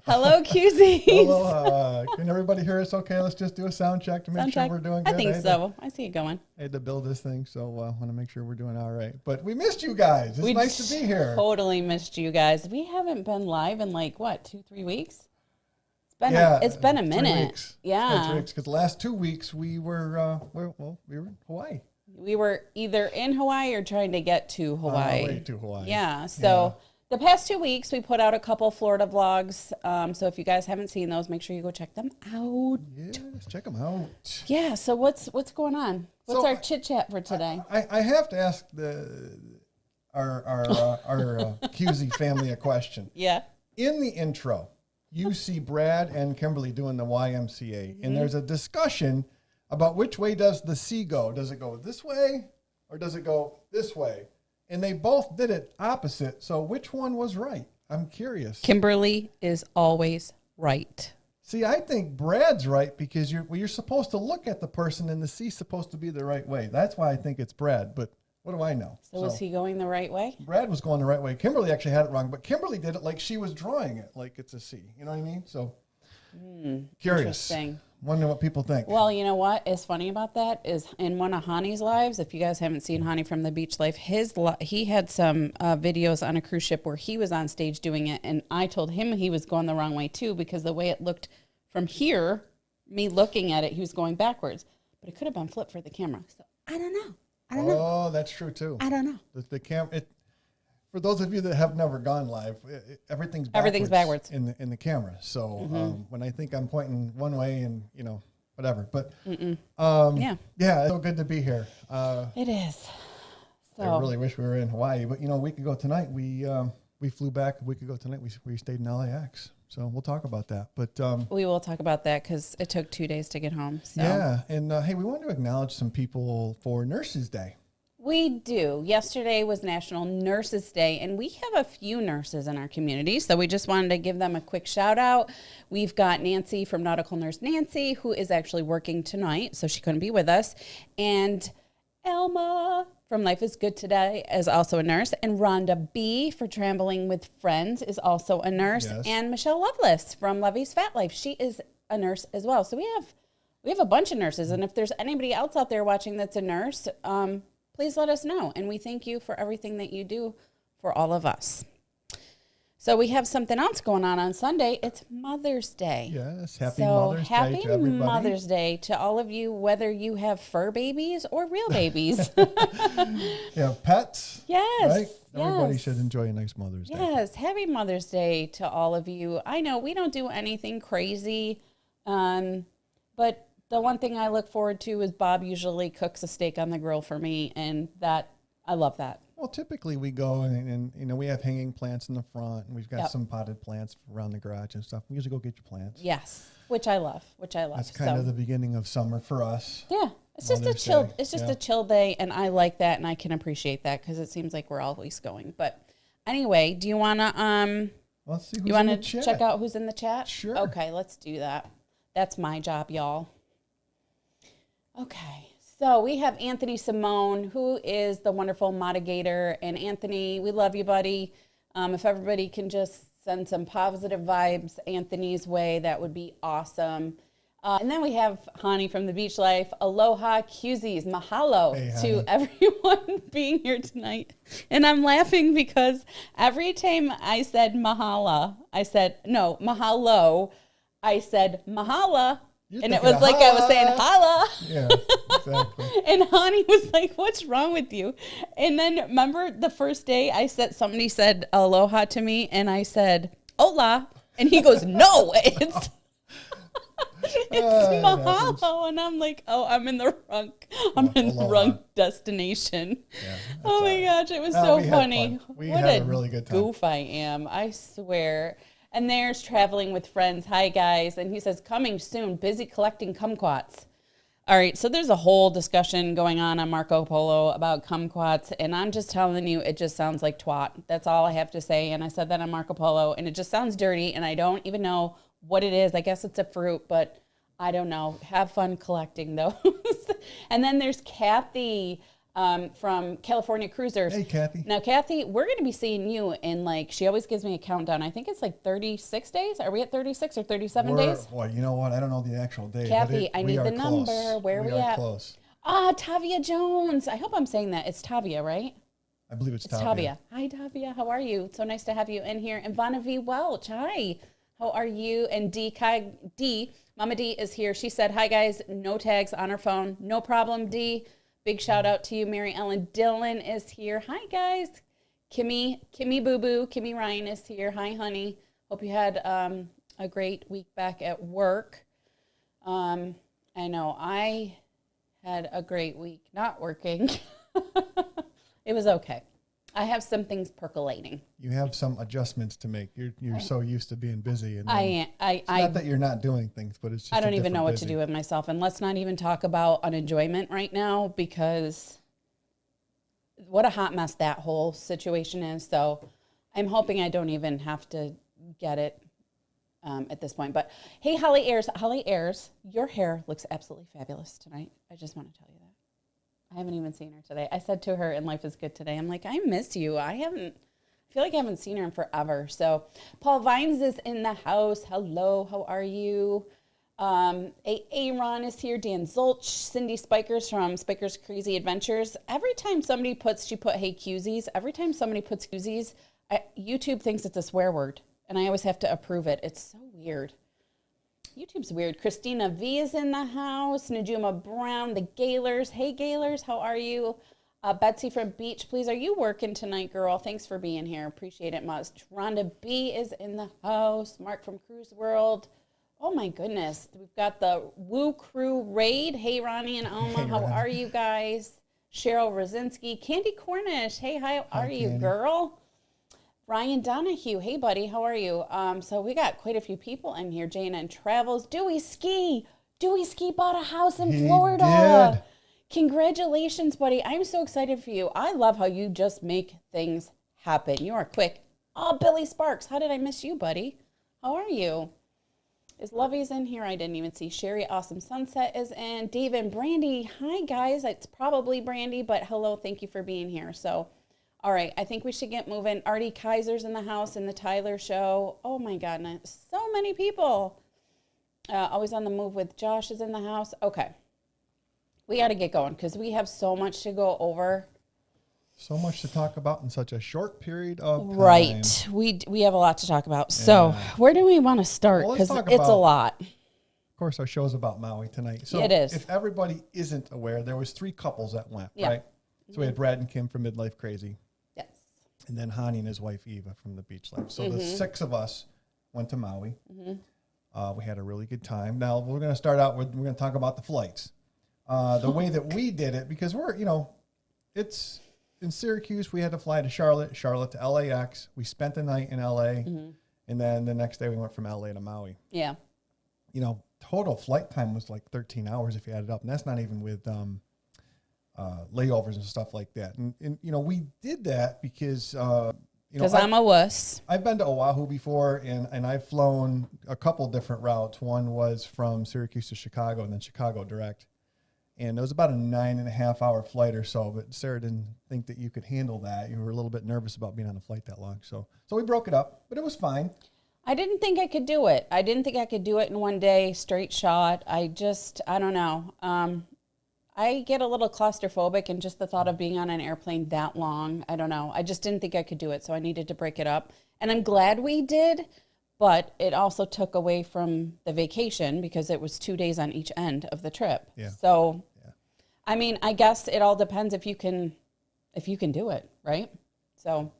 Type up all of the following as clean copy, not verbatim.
Hello, QZs. Hello. Can everybody hear us okay? Let's just do a sound check to make sure we're doing good. I think so. I see it going. I had to build this thing, so I want to make sure we're doing all right. But we missed you guys. It's nice to be here. Totally missed you guys. We haven't been live in like, what, 2-3 weeks? It's been a minute. 3 weeks. Yeah. 3 weeks. Because the last 2 weeks we were, we were in Hawaii. We were either in Hawaii or trying to get to Hawaii. Way to Hawaii. Yeah. So the past 2 weeks, we put out a couple Florida vlogs. So if you guys haven't seen those, make sure you go check them out. Yes, check them out. Yeah. So what's going on? What's our chit chat for today? I have to ask our QZ family a question. Yeah. In the intro, you see Brad and Kimberly doing the YMCA, and there's a discussion about which way does the C go. Does it go this way or does it go this way? And they both did it opposite. So which one was right? I'm curious. Kimberly is always right. See, I think Brad's right because you're supposed to look at the person and the C's supposed to be the right way. That's why I think it's Brad. But what do I know? So was he going the right way? Brad was going the right way. Kimberly actually had it wrong, but Kimberly did it like she was drawing it, like it's a C. You know what I mean? So curious. Interesting. Wonder what people think. Well, you know what is funny about that is in one of Hani's lives, if you guys haven't seen Hani from the Beach Life, he had some videos on a cruise ship where he was on stage doing it, and I told him he was going the wrong way too because the way it looked from here, me looking at it, he was going backwards. But it could have been flipped for the camera. So I don't know. Oh, that's true too. I don't know. The camera. For those of you that have never gone live, everything's backwards in the camera. So when I think I'm pointing one way, and whatever. But yeah, it's so good to be here. It is. So I really wish we were in Hawaii, but a week ago tonight we flew back. A week ago tonight we stayed in LAX. So we'll talk about that. But we will talk about that because it took 2 days to get home. So. Yeah, and hey, we want to acknowledge some people for Nurses Day. We do. Yesterday was National Nurses Day, and we have a few nurses in our community, so we just wanted to give them a quick shout out. We've got Nancy from Nautical Nurse Nancy, who is actually working tonight, so she couldn't be with us, and Elma from Life is Good Today is also a nurse, and Rhonda B for Traveling with Friends is also a nurse, and Michelle Lovelace from Levy's Fat Life, she is a nurse as well. So we have a bunch of nurses, and if there's anybody else out there watching that's a nurse, please let us know. And we thank you for everything that you do for all of us. So we have something else going on Sunday. It's Mother's Day. Yes, happy Mother's Day to everybody. Happy Mother's Day to all of you, whether you have fur babies or real babies. Yeah, pets. Yes. Right? Everybody should enjoy a nice Mother's Day. Yes, happy Mother's Day to all of you. I know we don't do anything crazy, but the one thing I look forward to is Bob usually cooks a steak on the grill for me, and I love that. Well, typically we go and we have hanging plants in the front, and we've got some potted plants around the garage and stuff. We usually go get your plants. Yes, which I love. That's kind of the beginning of summer for us. Yeah, it's just a chill. It's just a chill day, and I like that, and I can appreciate that because it seems like we're always going. But anyway, do you want to let's see who's you want to check out who's in the chat? Sure. Okay, let's do that. That's my job, y'all. Okay, so we have Anthony Simone, who is the wonderful Modigator. And Anthony, we love you, buddy. If everybody can just send some positive vibes Anthony's way, that would be awesome. And then we have Hani from the Beach Life. Aloha, QZs, mahalo to everyone being here tonight. And I'm laughing because every time I said mahalo, I said mahala. And it was like I was saying, holla. Yeah, exactly. And Hani was like, what's wrong with you? And then remember the first day somebody said aloha to me, and I said, hola. And he goes, no, it's mahalo. And I'm like, oh, I'm in the wrong destination. Yeah, oh my gosh, it was so funny. We had a really good time. Goof I am, I swear. And there's Traveling with Friends. Hi, guys. And he says, coming soon, busy collecting kumquats. All right, so there's a whole discussion going on Marco Polo about kumquats, and I'm just telling you, it just sounds like twat. That's all I have to say, and I said that on Marco Polo, and it just sounds dirty, and I don't even know what it is. I guess it's a fruit, but I don't know. Have fun collecting those. And then there's Kathy from California Cruisers. Hey, Kathy. Now, Kathy, we're going to be seeing you in she always gives me a countdown. I think it's 36 days. Are we at 36 or 37 days? Well, you know what? I don't know the actual date. Kathy, I need the close. number. Where are we at? Close. Tavia Jones. I hope I'm saying that. It's Tavia, right? I believe it's Tavia. Tavia. Hi, Tavia. How are you? So nice to have you in here. And Vanna V. Welch. Hi. How are you? And D. Mama D is here. She said, hi, guys. No tags on her phone. No problem, D. Big shout out to you, Mary Ellen Dillon is here. Hi, guys. Kimmy Boo Boo, Kimmy Ryan is here. Hi, honey. Hope you had a great week back at work. I know I had a great week not working. It was okay. I have some things percolating. You have some adjustments to make. You're so used to being busy, and it's not that you're not doing things, but it's just I don't even know what to do with myself. And let's not even talk about unenjoyment right now, because what a hot mess that whole situation is. So I'm hoping I don't even have to get it at this point. But hey, Holly Ayers, your hair looks absolutely fabulous tonight. I just want to tell you that. I haven't even seen her today. I said to her in Life is Good today, I'm like, I miss you. I feel like I haven't seen her in forever. So Paul Vines is in the house. Hello, how are you? Aaron is here. Dan Zolch, Cindy Spikers from Spikers Crazy Adventures. Every time somebody she put hey Cusies, every time somebody puts Cusies, YouTube thinks it's a swear word, and I always have to approve it. It's so weird. YouTube's weird. Christina V is in the house. Najuma Brown, the Gaylors. Hey, Gaylors, how are you? Betsy from Beach, please. Are you working tonight, girl? Thanks for being here. Appreciate it much. Rhonda B is in the house. Mark from Cruise World. Oh, my goodness. We've got the Woo Crew Raid. Hey, Ronnie and Alma. Hey, how are you guys? Cheryl Rosinski. Candy Cornish. Hey, how are you, Candy? Girl? Ryan Donahue, hey buddy, how are you? So we got quite a few people in here. Jane and Travels. Dewey Ski bought a house in Florida. Did. Congratulations, buddy. I'm so excited for you. I love how you just make things happen. You are quick. Oh, Billy Sparks, how did I miss you, buddy? How are you? Is Lovey's in here? I didn't even see. Sherry Awesome Sunset is in. Dave and Brandy. Hi, guys. It's probably Brandy, but hello. Thank you for being here. So, all right, I think we should get moving. Artie Kaiser's in the house in the Tyler show. Oh, my goodness. So many people. Always on the Move with Josh is in the house. Okay. We got to get going because we have so much to go over. So much to talk about in such a short period of time. Right. We have a lot to talk about. Yeah. So where do we want to start? Because it's a lot. Of course, our show is about Maui tonight. So it is. If everybody isn't aware, there was 3 couples that went, right? So we had Brad and Kim from Midlife Crazy. Yes. And then Hani and his wife Eva from the Beach Life. So the 6 of us went to Maui. We had a really good time. Now we're going to start out with, we're going to talk about the flights. The way that we did it, because it's in Syracuse, we had to fly to Charlotte to LAX. We spent the night in LA, and then the next day we went from LA to Maui. Yeah. Total flight time was like 13 hours if you add it up, and that's not even with layovers and stuff like that. And we did that because because I'm a wuss. I've been to Oahu before, and I've flown a couple different routes. One was from Syracuse to Chicago, and then Chicago direct. And it was about a 9.5-hour flight or so, but Sarah didn't think that you could handle that. You were a little bit nervous about being on a flight that long. So we broke it up, but it was fine. I didn't think I could do it. I didn't think I could do it in one day, straight shot. I don't know. I get a little claustrophobic, and just the thought of being on an airplane that long, I don't know. I just didn't think I could do it, so I needed to break it up. And I'm glad we did, but it also took away from the vacation because it was 2 days on each end of the trip. Yeah. So, I mean, I guess it all depends if you can do it, right? So.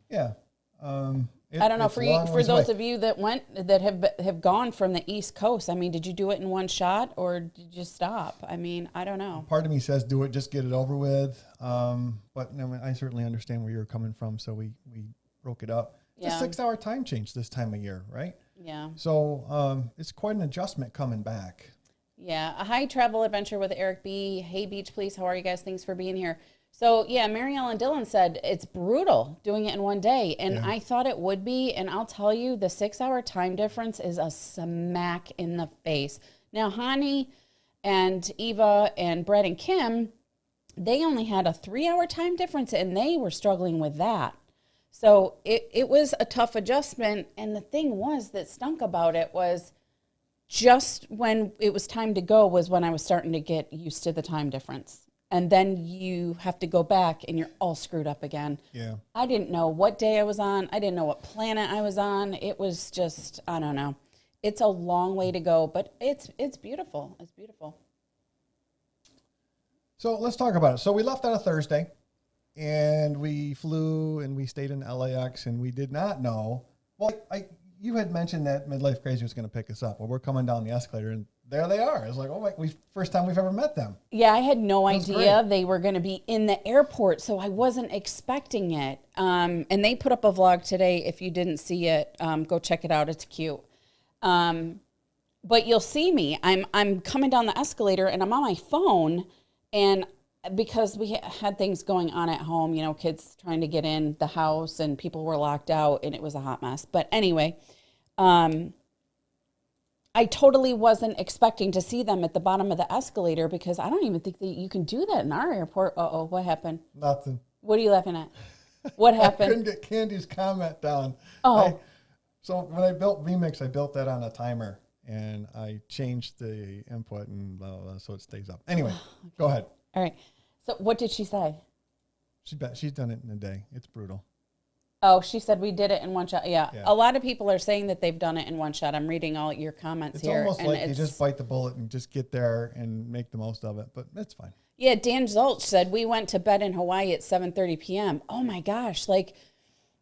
Yeah. I don't know, for those of you that have gone from the East Coast, I mean, did you do it in one shot or did you stop? I mean, I don't know. Part of me says do it, just get it over with. But I certainly understand where you're coming from, so we broke it up. It's a 6-hour time change this time of year, right? Yeah. So it's quite an adjustment coming back. Yeah. A high travel adventure with Eric B. Hey, Beach, please. How are you guys? Thanks for being here. So, yeah, Mary Ellen Dillon said it's brutal doing it in one day, and I thought it would be, and I'll tell you, the 6-hour time difference is a smack in the face. Now, Hani and Eva and Brett and Kim, they only had a 3-hour time difference, and they were struggling with that. So it was a tough adjustment. And the thing was that stunk about it was just when it was time to go was when I was starting to get used to the time difference. And then you have to go back and you're all screwed up again. Yeah. I didn't know what day I was on. I didn't know what planet I was on. It was just, I don't know. It's a long way to go, but it's beautiful. It's beautiful. So let's talk about it. So we left on a Thursday, and we flew, and we stayed in LAX, and we did not know. Well, you had mentioned that Midlife Crazy was going to pick us up. Well, we're coming down the escalator, and there they are. It's like, oh my, first time we've ever met them. Yeah, I had no idea great. They were going to be in the airport, so I wasn't expecting it. And they put up a vlog today. If you didn't see it, go check it out. It's cute. But you'll see me. I'm coming down the escalator, and I'm on my phone, and because we had things going on at home, you know, kids trying to get in the house, and people were locked out, and it was a hot mess. But anyway, I totally wasn't expecting to see them at the bottom of the escalator, because I don't even think that you can do that in our airport. Uh-oh, what happened? Nothing. What are you laughing at? What happened? I couldn't get Candy's comment down. Oh. So when I built VMix, I built that on a timer, and I changed the input and blah, blah, blah, so it stays up. Anyway, okay. Go ahead. All right. So what did she say? She's done it in a day. It's brutal. Oh, she said we did it in one shot. Yeah. A lot of people are saying that they've done it in one shot. I'm reading all your comments here. It's almost like you just bite the bullet and just get there and make the most of it, but it's fine. Yeah, Dan Zolch said we went to bed in Hawaii at 7:30 p.m. Oh my gosh. Like,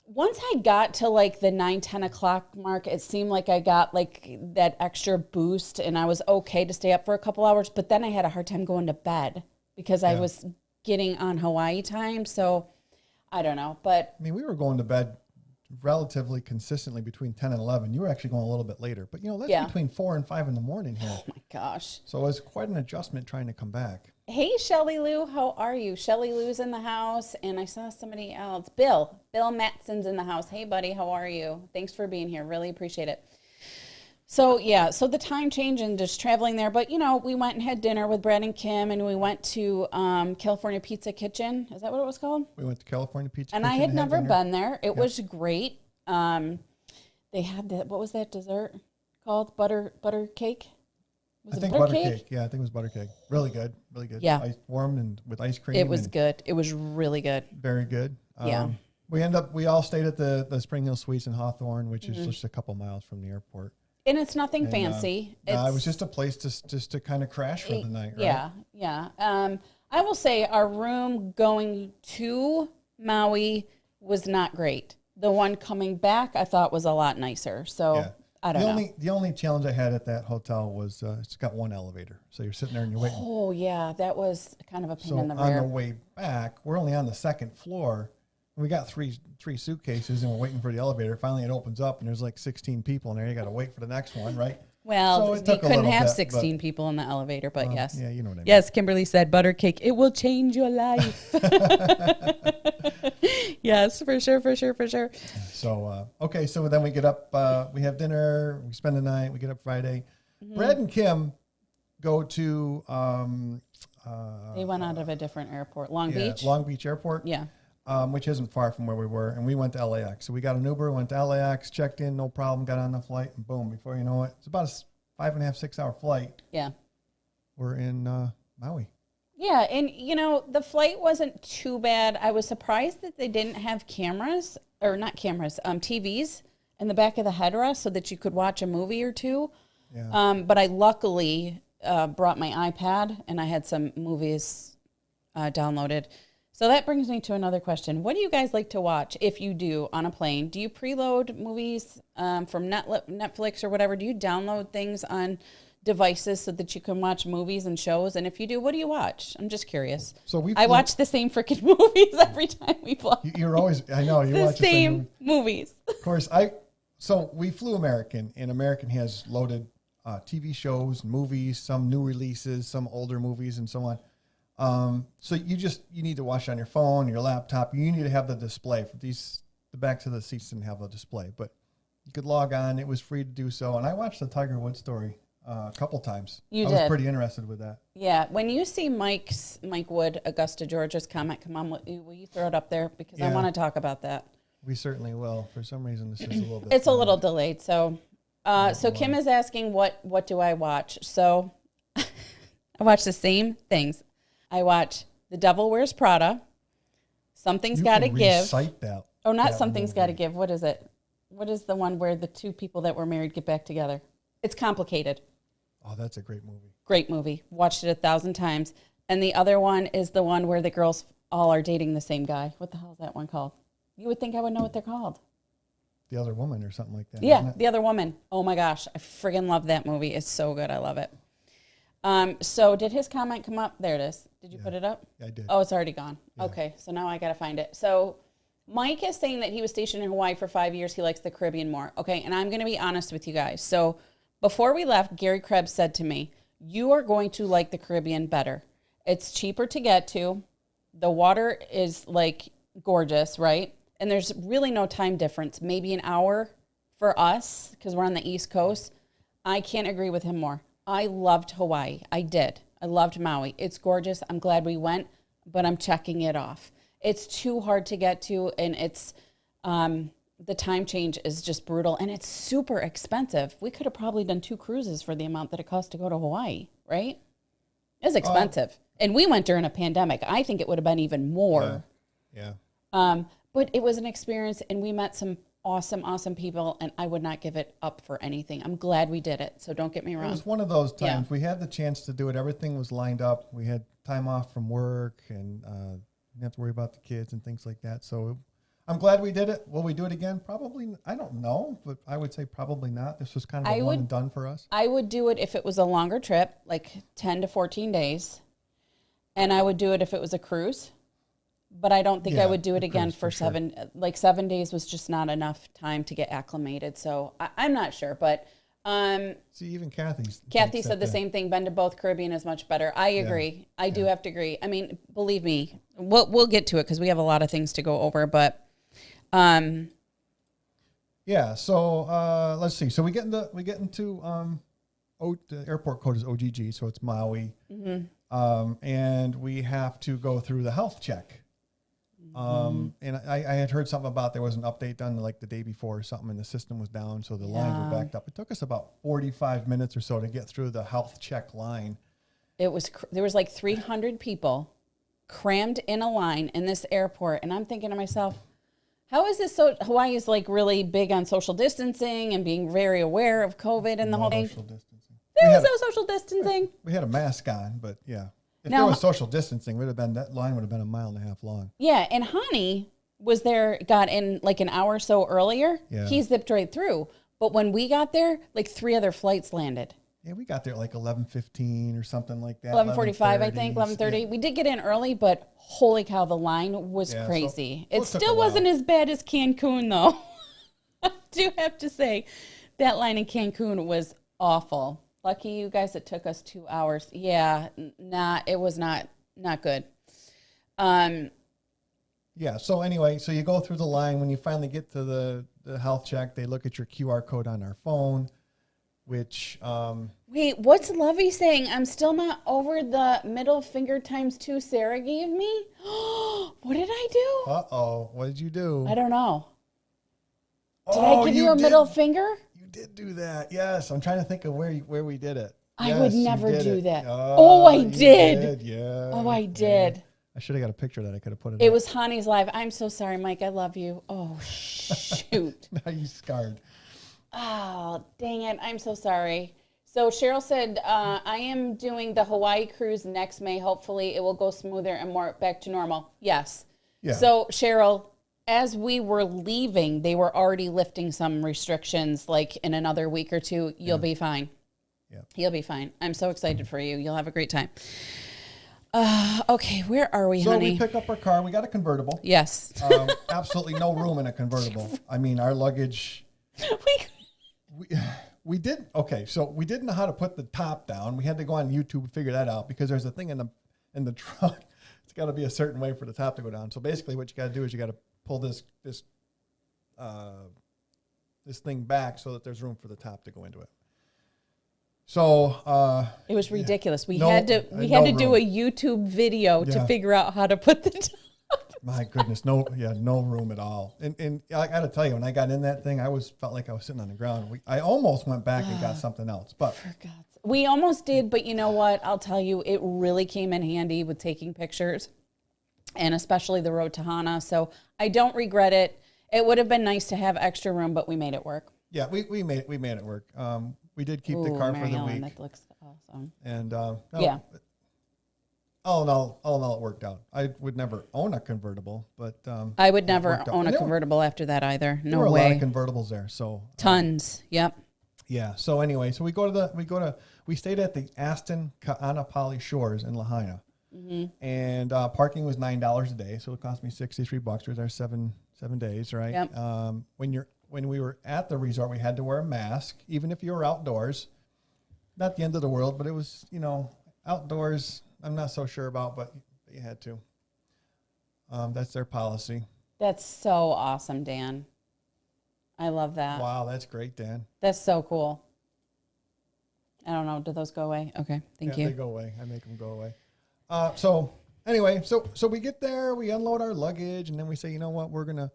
once I got to like the 9-10 o'clock mark, it seemed like I got like that extra boost, and I was okay to stay up for a couple hours, but then I had a hard time going to bed because I was getting on Hawaii time. So I don't know, but I mean, we were going to bed relatively consistently between 10 and 11. You were actually going a little bit later, but you know, that's between 4 and 5 in the morning here. Oh my gosh. So it was quite an adjustment trying to come back. Hey, Shelly Lou, how are you? Shelly Lou's in the house, and I saw somebody else. Bill Matson's in the house. Hey, buddy, how are you? Thanks for being here. Really appreciate it. So, yeah, so the time change and just traveling there. But, you know, we went and had dinner with Brad and Kim, and we went to California Pizza Kitchen. Is that what it was called? We went to California Pizza Kitchen. And I had never been there. It was great. They had what was that dessert called? Butter cake? I think butter cake. Yeah, I think it was butter cake. Really good. Really good. Yeah. Warm and with ice cream. It was good. It was really good. Very good. Yeah. We all stayed at the Spring Hill Suites in Hawthorne, which is just a couple miles from the airport. And it's nothing fancy. It was just a place to kind of crash for the night, right? Yeah, yeah. I will say our room going to Maui was not great. The one coming back I thought was a lot nicer. So I don't know. The only challenge I had at that hotel was it's got one elevator. So you're sitting there and you're waiting. Oh, yeah. That was kind of a pain in the rear. On the way back, we're only on the second floor. We got three suitcases, and we're waiting for the elevator. Finally, it opens up, and there's like 16 people in there. You got to wait for the next one, right? Well, we couldn't have 16 people in the elevator, but yes. Yeah, you know what I mean. Yes, Kimberly said butter cake. It will change your life. Yes, for sure. So, okay, so then we get up, we have dinner, we spend the night, we get up Friday. Brad and Kim go to... they went out of a different airport, Long Beach? Long Beach Airport. Yeah. Which isn't far from where we were, and we went to LAX. So we got an Uber, went to LAX, checked in, no problem, got on the flight, and boom, before you know it, it's about a 5.5, 6 hour flight. Yeah. We're in Maui. Yeah, and you know, the flight wasn't too bad. I was surprised that they didn't have cameras, or not cameras, TVs in the back of the headrest so that you could watch a movie or two. Yeah. But I luckily brought my iPad, and I had some movies downloaded. So that brings me to another question. What do you guys like to watch if you do on a plane? Do you preload movies from Netflix or whatever? Do you download things on devices so that you can watch movies and shows? And if you do, what do you watch? I'm just curious. I watch the same freaking movies every time we fly. You're always, I know, you watch the same movies. Of course, so we flew American, and American has loaded TV shows, movies, some new releases, some older movies, and so on. So you need to watch it on your phone, your laptop. You need to have the display. The backs of the seats didn't have a display, but you could log on. It was free to do so. And I watched the Tiger Woods story a couple times. You I did. was pretty interested with that. Yeah, when you see Mike Wood, Augusta, Georgia's comment, come on, will you throw it up there? Because I want to talk about that. We certainly will. For some reason, this is a little bit. It's a little delayed. So, so Kim is asking, what do I watch? So, I watch the same things. I watch The Devil Wears Prada. Something's Got to Give. Recite that. Oh, not Something's Got to Give. What is it? What is the one where the two people that were married get back together? It's Complicated. Oh, that's a great movie. Great movie. Watched it 1,000 times. And the other one is the one where the girls all are dating the same guy. What the hell is that one called? You would think I would know what they're called. The Other Woman or something like that. Yeah, The Other Woman. Oh my gosh, I friggin' love that movie. It's so good. I love it. So did his comment come up? There it is. Did you put it up? Yeah, I did. Oh, it's already gone. Yeah. Okay, so now I got to find it. So Mike is saying that he was stationed in Hawaii for 5 years. He likes the Caribbean more. Okay, and I'm going to be honest with you guys. So before we left, Gary Krebs said to me, you are going to like the Caribbean better. It's cheaper to get to. The water is like gorgeous, right? And there's really no time difference. Maybe an hour for us because we're on the East Coast. I can't agree with him more. I loved Hawaii. I did. I loved Maui. It's gorgeous. I'm glad we went, but I'm checking it off. It's too hard to get to, and it's the time change is just brutal, and it's super expensive. We could have probably done 2 cruises for the amount that it cost to go to Hawaii, right? It's expensive. And we went during a pandemic. I think it would have been even more. Yeah. But it was an experience, and we met some awesome, awesome people, and I would not give it up for anything. I'm glad we did it, so don't get me wrong. It was one of those times. We had the chance to do it. Everything was lined up. We had time off from work, and didn't have to worry about the kids and things like that. So I'm glad we did it. Will we do it again? Probably. I don't know, but I would say probably not. This was kind of a one and done for us. I would do it if it was a longer trip, like 10 to 14 days, and I would do it if it was a cruise. But I don't think I would do it again for 7 days was just not enough time to get acclimated. So I'm not sure, but see, even Kathy said the same thing. Been to both Caribbean is much better. I agree. I do have to agree. I mean, believe me, we'll get to it because we have a lot of things to go over. But yeah. So let's see. So we get into the airport code is OGG, so it's Maui, and we have to go through the health check. And I had heard something about there was an update done like the day before or something, and the system was down, so the lines were backed up. It took us about 45 minutes or so to get through the health check line. There was like 300 people crammed in a line in this airport, and I'm thinking to myself, how is this so? Hawaii is like really big on social distancing and being very aware of COVID and the whole thing. Social distancing. There was no social distancing. We had a mask on, but yeah. If there was social distancing, that line would have been 1.5 miles long. Yeah, and Hani was there, got in like an hour or so earlier. Yeah. He zipped right through. But when we got there, like 3 other flights landed. Yeah, we got there at like 11:15 or something like that. 11:45, I think, 11:30. Yeah. We did get in early, but holy cow, the line was crazy. So it still wasn't as bad as Cancun, though. I do have to say, that line in Cancun was awful. Lucky you guys, it took us 2 hours. Yeah, it was not good. Yeah, so anyway, so you go through the line. When you finally get to the health check, they look at your QR code on our phone, which... Wait, what's Lovey saying? I'm still not over the middle finger ×2 Sarah gave me? What did I do? Uh-oh, what did you do? I don't know. Did I give you a middle finger? You did do that, yes. I'm trying to think of where we did it. I would never do that. Oh, I did. Yeah. Oh, I did. I should have got a picture of that. I could have put it It was Hani's live. I'm so sorry, Mike. I love you. Oh, shoot. Now you scarred. Oh, dang it. I'm so sorry. So Cheryl said, I am doing the Hawaii cruise next May. Hopefully it will go smoother and more back to normal. Yes. Yeah. So Cheryl, as we were leaving, they were already lifting some restrictions, like in another week or two. You'll be fine. Yeah. You'll be fine. I'm so excited for you. You'll have a great time. Okay, where are we, honey? So we pick up our car. We got a convertible. Yes. Absolutely no room in a convertible. I mean, our luggage... We did okay. So we didn't know how to put the top down. We had to go on YouTube and figure that out because there's a thing in the trunk. It's got to be a certain way for the top to go down. So basically, what you got to do is you got to pull this thing back so that there's room for the top to go into it. So it was ridiculous. We No- had to no do room. a YouTube video to Yeah. figure out how to put the top. my goodness, no room at all. And I got to tell you, when I got in that thing, felt like I was sitting on the ground. I almost went back and got something else, but For God's sake. We almost did, but you know what? I'll tell you, it really came in handy with taking pictures, and especially the road to Hana. So I don't regret it. It would have been nice to have extra room, but we made it work. yeah, we made it work. We did keep the car for Mary the Ellen, week, that looks awesome. and Yeah. all in all, it worked out. I would never own a convertible, but I would it never worked out. own a And convertible after that either. There No were a lot of way. convertibles there, so Tons. Yep. yeah. So anyway, so we stayed at the Aston Ka'anapali Shores in Lahaina, and parking was $9 a day, so it cost me $63. We were there 7 days, right? Yep. When we were at the resort, we had to wear a mask, even if you were outdoors. Not the end of the world, but it was, outdoors. I'm not so sure about, but you had to. That's their policy. That's so awesome, Dan. I love that. Wow, that's great, Dan. That's so cool. I don't know. Do those go away? Okay. Thank Yeah, you. they go away. I make them go away. So anyway, so we get there, we unload our luggage, and then we say, you know what, we're gonna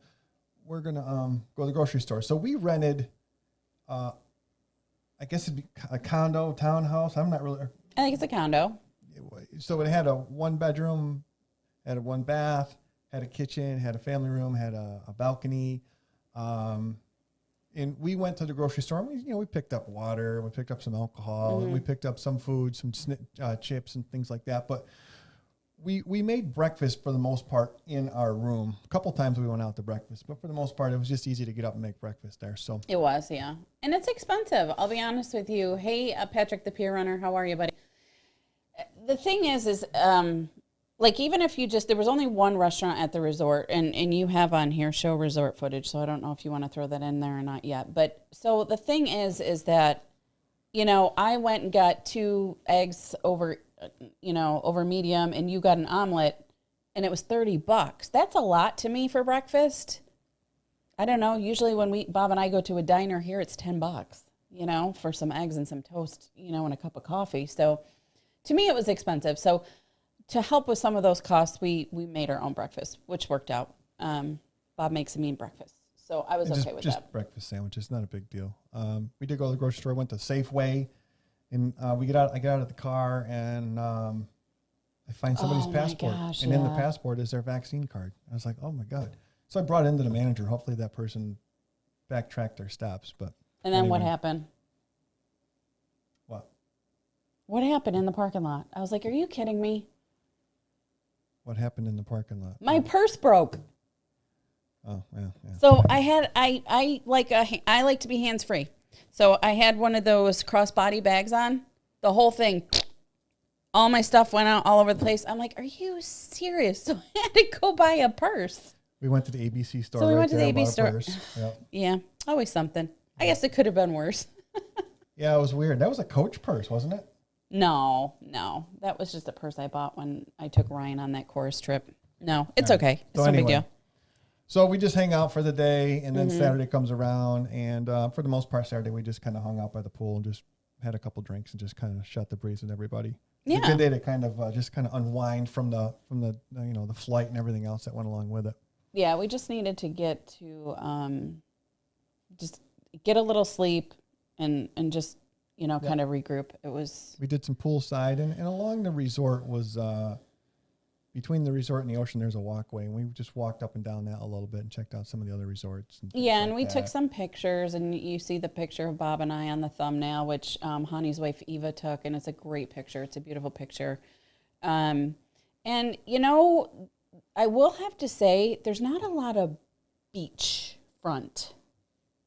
go to the grocery store. So we rented, I guess it'd be a condo, townhouse. I'm not really. I think it's a condo. So it had a 1-bedroom, had a 1 bath, had a kitchen, had a family room, had a balcony. And we went to the grocery store. And we picked up water, we picked up some alcohol, and we picked up some food, some chips and things like that. But we made breakfast for the most part in our room. A couple times we went out to breakfast, but for the most part, it was just easy to get up and make breakfast there. So It was, yeah. And it's expensive. I'll be honest with you. Hey, Patrick, the pier runner, how are you, buddy? The thing is like, even if there was only one restaurant at the resort, and you have on here show resort footage, so I don't know if you want to throw that in there or not yet. But so the thing is that, I went and got 2 eggs over medium, and you got an omelet, and it was $30. That's a lot to me for breakfast. I don't know. Usually when Bob and I go to a diner here, it's $10, for some eggs and some toast, and a cup of coffee. So to me, it was expensive. So to help with some of those costs, we made our own breakfast, which worked out. Bob makes a mean breakfast, so I was okay with just that. breakfast sandwiches, not a big deal. We did go to the grocery store, went to Safeway, and I get out of the car, and I find somebody's passport, gosh, and in the yeah. passport is their vaccine card. I was like, oh my God. So I brought it into the manager. Hopefully that person backtracked their steps. But And then what anyway. happened? What? What happened in the parking lot? I was like, are you kidding me? What happened in the parking lot? My purse broke. Oh, yeah. So I like to be hands free. So I had one of those crossbody bags on. The whole thing, all my stuff went out all over the place. I'm like, are you serious? So I had to go buy a purse. We went to the ABC store. So we right went to there, the AB bought a store. purse. Yep. Yeah, always something. I guess it could have been worse. Yeah, it was weird. That was a Coach purse, wasn't it? No. That was just a purse I bought when I took Ryan on that chorus trip. No, it's okay. It's So no big anyway. deal. So we just hang out for the day, and then Mm-hmm. Saturday comes around, and for the most part, Saturday we just kind of hung out by the pool and just had a couple drinks and just kind of shot the breeze with everybody. It's Yeah. a good day to kind of just kind of unwind from the the flight and everything else that went along with it. Yeah, we just needed to get to just get a little sleep and just kind of regroup. It was We did some poolside, and along the resort was between the resort and the ocean. There's a walkway, and we just walked up and down that a little bit and checked out some of the other resorts. And things and like we took that. some pictures, and you see the picture of Bob and I on the thumbnail, which Honey's wife Eva took, and it's a great picture. It's a beautiful picture. And I will have to say, there's not a lot of beach front.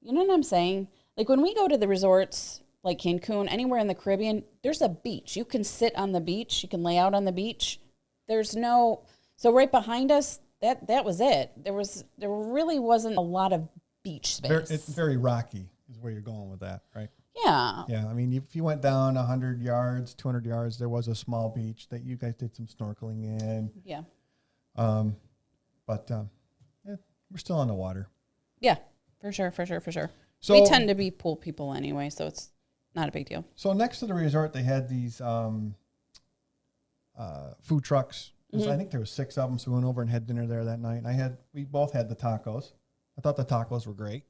You know what I'm saying? Like when we go to the resorts, like Cancun, anywhere in the Caribbean, there's a beach. You can sit on the beach. You can lay out on the beach. So right behind us, that was it. There really wasn't a lot of beach space. It's very rocky, is where you're going with that, right? Yeah. Yeah, I mean, if you went down 100 yards, 200 yards, there was a small beach that you guys did some snorkeling in. Yeah. But we're still on the water. Yeah, for sure. So We tend to be pool people anyway, so not a big deal. So next to the resort, they had these food trucks. I think there were 6 of them, so we went over and had dinner there that night. We both had the tacos. I thought the tacos were great.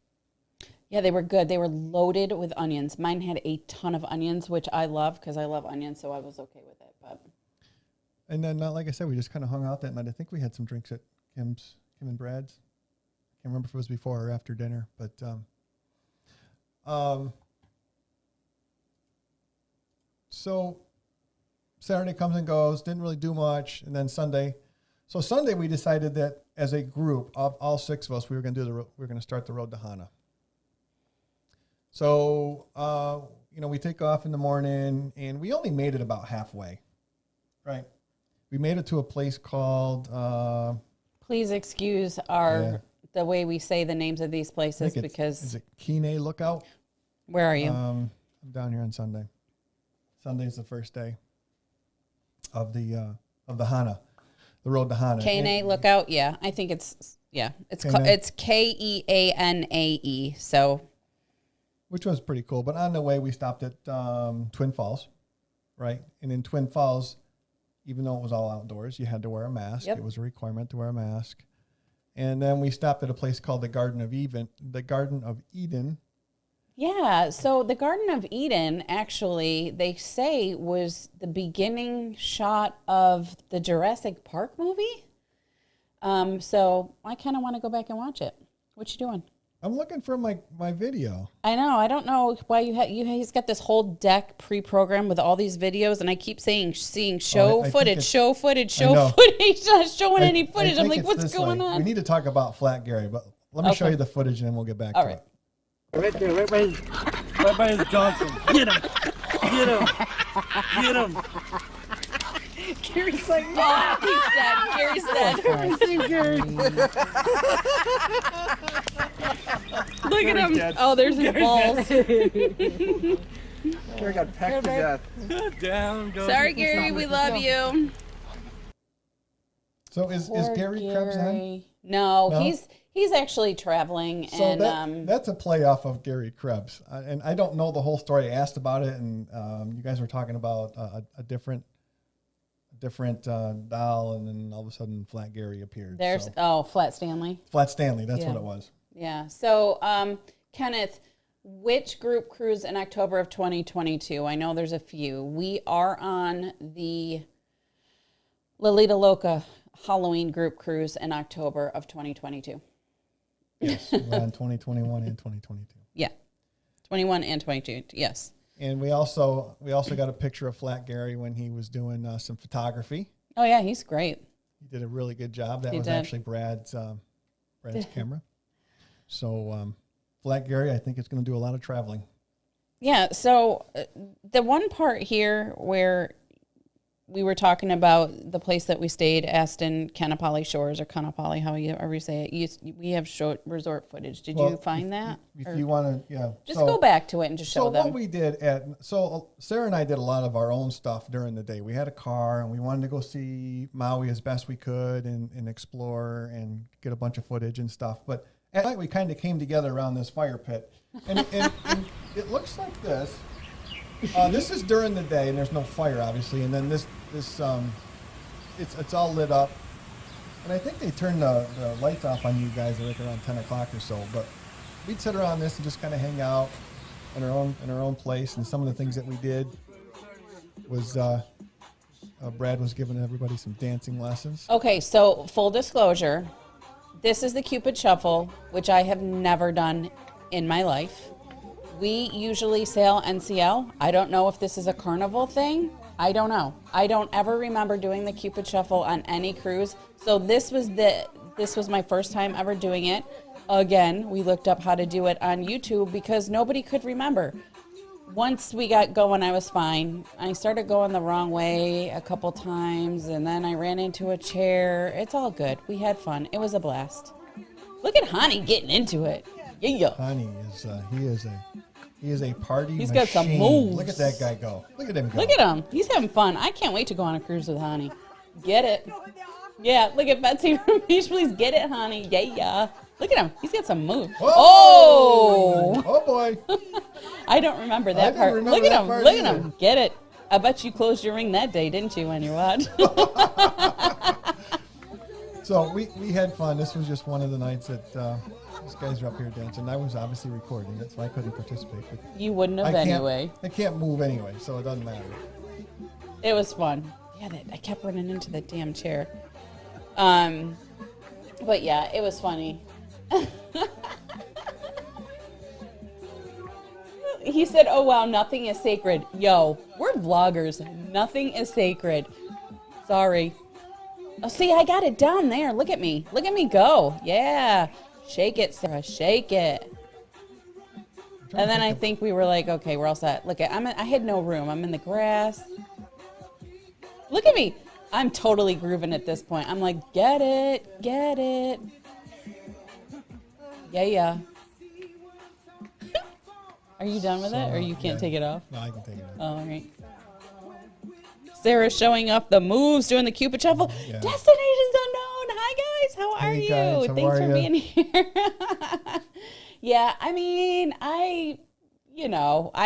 Yeah, they were good. They were loaded with onions. Mine had a ton of onions, which I love because I love onions, so I was okay with it. And then, like I said, we just kind of hung out that night. I think we had some drinks at Kim and Brad's. I can't remember if it was before or after dinner, but so Saturday comes and goes, didn't really do much, and then Sunday. So Sunday we decided that as a group of all 6 of us, we were going to start the road to Hana. So we take off in the morning, and we only made it about halfway, right? We made it to a place called. Please excuse the way we say the names of these places because. Is it Kine Lookout? Where are you? I'm down here on Sunday. Sunday's the first day of the Hana, the road to Hana. Kane Lookout. Yeah, I think it's it's Keanae. So, which was pretty cool. But on the way, we stopped at Twin Falls, right? And in Twin Falls, even though it was all outdoors, you had to wear a mask. Yep. It was a requirement to wear a mask. And then we stopped at a place called the Garden of Eden. Yeah, so the Garden of Eden, actually, they say was the beginning shot of the Jurassic Park movie. So I kind of want to go back and watch it. What you doing? I'm looking for my video. I know. I don't know why he's got this whole deck pre-programmed with all these videos, and I keep seeing show footage, not showing any footage. I'm like, what's going on? We need to talk about Flat Gary, but let me show you the footage, and then we'll get back to it. Right there, right by his Johnson. Get him! Gary's like, oh, he's dead. Gary's dead. Gary. Look at him. Dead. Oh, there's his balls. Gary got pecked to death. Down goes. Sorry, Gary, we love you. So is Gary Krebs on? No, he's actually traveling. So and that's a play off of Gary Krebs. And I don't know the whole story. I asked about it, and you guys were talking about a different doll, and then all of a sudden Flat Gary appeared. Flat Stanley. Flat Stanley, that's what it was. Yeah. So, Kenneth, which group cruise in October of 2022? I know there's a few. We are on the Lolita Loca Halloween group cruise in October of 2022. Yes, we're on 2021 and 2022. Yeah, 21 and 22. Yes. And we also got a picture of Flat Gary when he was doing some photography. Oh yeah, he's great. He did a really good job. That was actually Brad's camera. So Flat Gary, I think it's going to do a lot of traveling. Yeah. So the one part here where we were talking about the place that we stayed, Aston Kanapali Shores, or Kanapali, however you say it. We have resort footage. Did you find that? If you want to, yeah. Just go back to it and just show them. So what we did Sarah and I did a lot of our own stuff during the day. We had a car, and we wanted to go see Maui as best we could and explore and get a bunch of footage and stuff. But at night, we kind of came together around this fire pit. And it looks like this. This is during the day, and there's no fire, obviously. And then it's all lit up. And I think they turned the lights off on you guys like around 10 o'clock or so. But we'd sit around this and just kind of hang out in our own place. And some of the things that we did was Brad was giving everybody some dancing lessons. Okay, so full disclosure, this is the Cupid Shuffle, which I have never done in my life. We usually sail NCL. I don't know if this is a carnival thing. I don't know. I don't ever remember doing the Cupid Shuffle on any cruise. So this was my first time ever doing it. Again, we looked up how to do it on YouTube because nobody could remember. Once we got going, I was fine. I started going the wrong way a couple times, and then I ran into a chair. It's all good. We had fun. It was a blast. Look at Hani getting into it. Yeah. Hani he is a party He's machine. Got some moves. Look at that guy go. Look at him go. Look at him. He's having fun. I can't wait to go on a cruise with Hani. Get it. Yeah, look at Betsy from Beach Please. Get it, Hani. Yeah. Look at him. He's got some moves. Whoa! Oh boy. I don't remember that didn't part. remember Look at that him. part Look at either. him. Get it. I bet you closed your ring that day, didn't you, on your watch? So we had fun. This was just one of the nights that these guys are up here dancing. I was obviously recording it, so I couldn't participate. But You wouldn't have anyway. I can't move anyway, so it doesn't matter. It was fun. Yeah, I kept running into the damn chair. But yeah, it was funny. He said, "Oh wow, nothing is sacred." Yo, we're vloggers. Nothing is sacred. Sorry. Oh, see, I got it down there. Look at me. Look at me go. Yeah. Shake it, Sarah. Shake it. And then I think we were like, okay, we're all set. Look, I had no room. I'm in the grass. Look at me. I'm totally grooving at this point. I'm like, get it. Get it. Yeah. Are you done with it, or you can't take it off? No, I can take it off. Oh, all right. Sarah's showing off the moves, doing the Cupid shuffle. Yeah. Destinations Unknown. Hi, guys. How are Hey, you? guys. How Thanks are for you? being here. Yeah, I mean, I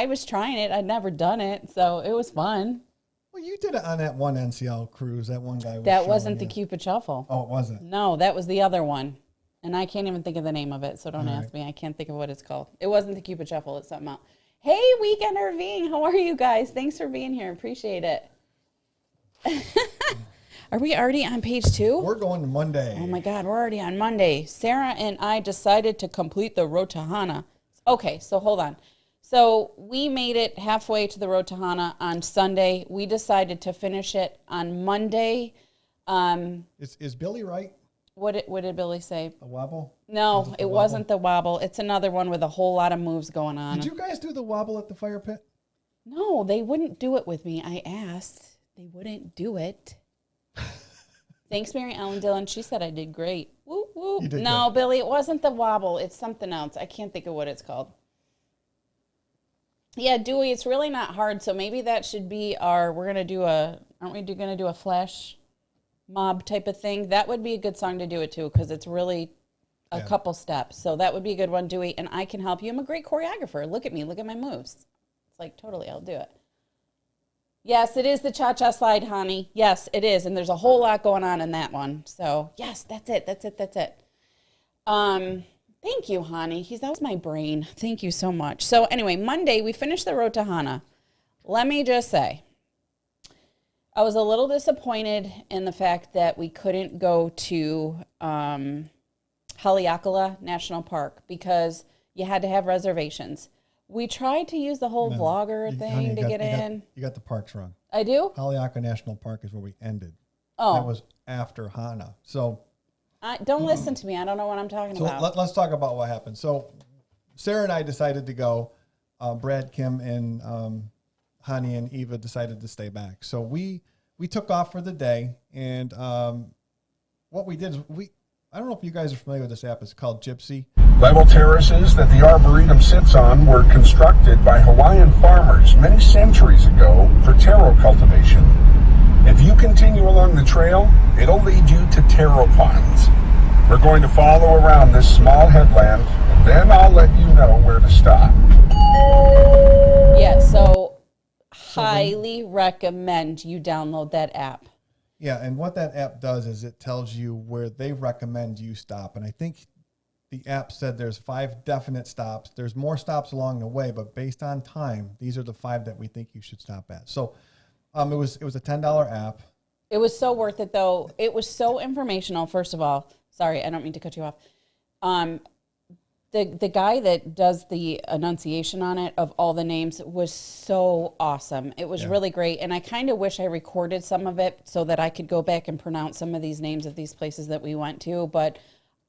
was trying it. I'd never done it, so it was fun. Well, you did it on that one NCL cruise. That one guy was That showing wasn't the you. Cupid shuffle. Oh, it wasn't. No, that was the other one. And I can't even think of the name of it, so don't ask me. I can't think of what it's called. It wasn't the Cupid shuffle. It's something else. Hey, Weekend RVing. How are you guys? Thanks for being here. Appreciate it. Are we already on page 2? We're going to Monday. Oh my God, we're already on Monday. Sarah and I decided to complete the road to Hana. Okay, so hold on. So we made it halfway to the road to Hana on Sunday. We decided to finish it on Monday. Is Billy right? What did Billy say? A wobble? No, it wasn't the wobble. It's another one with a whole lot of moves going on. Did you guys do the wobble at the fire pit? No, they wouldn't do it with me. I asked. They wouldn't do it. Thanks, Mary Ellen Dillon. She said I did great. Woo, woo. You did No, good. Billy, it wasn't the wobble. It's something else. I can't think of what it's called. Yeah, Dewey, it's really not hard. So maybe that should be aren't we going to do a flash mob type of thing? That would be a good song to do it to, because it's really a couple steps. So that would be a good one, Dewey. And I can help you. I'm a great choreographer. Look at me. Look at my moves. It's like, totally, I'll do it. Yes, it is the cha-cha slide, honey. Yes, it is. And there's a whole lot going on in that one. So, yes, that's it. Thank you, honey. That was my brain. Thank you so much. So, anyway, Monday, we finished the road to Hana. Let me just say, I was a little disappointed in the fact that we couldn't go to Haleakala National Park because you had to have reservations. We tried to use the whole vlogger thing to get in. You got the parks wrong. I do? Haleakala National Park is where we ended. Oh. That was after Hana. So Don't listen to me. I don't know what I'm talking about. let's talk about what happened. So Sarah and I decided to go. Brad, Kim, and Hani and Eva decided to stay back. So we took off for the day. And what we did is I don't know if you guys are familiar with this app. It's called Gypsy. Level terraces that the Arboretum sits on were constructed by Hawaiian farmers many centuries ago for taro cultivation. If you continue along the trail, it'll lead you to taro ponds. We're going to follow around this small headland, and then I'll let you know where to stop. Yeah, so highly recommend you download that app. Yeah, and what that app does is it tells you where they recommend you stop. And I think the app said there's 5 definite stops. There's more stops along the way, but based on time, these are the 5 that we think you should stop at. So it was a $10 app. It was so worth it, though. It was so informational, first of all. Sorry, I don't mean to cut you off. The guy that does the enunciation on it of all the names was so awesome. It was really great. And I kind of wish I recorded some of it so that I could go back and pronounce some of these names of these places that we went to. But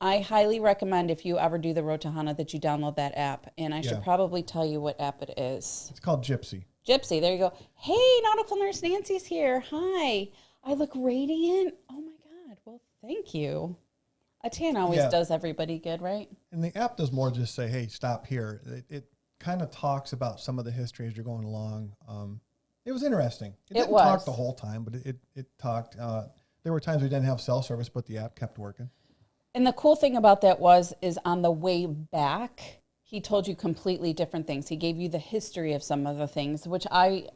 I highly recommend, if you ever do the Road to Hana, that you download that app. And I should probably tell you what app it is. It's called Gypsy. Gypsy, there you go. Hey, Nautical Nurse Nancy's here. Hi. I look radiant. Oh, my God. Well, thank you. A tan always does everybody good, right? And the app does more just say, hey, stop here. It kind of talks about some of the history as you're going along. It was interesting. It didn't talk the whole time, but it talked. There were times we didn't have cell service, but the app kept working. And the cool thing about that is on the way back, he told you completely different things. He gave you the history of some of the things, which I'm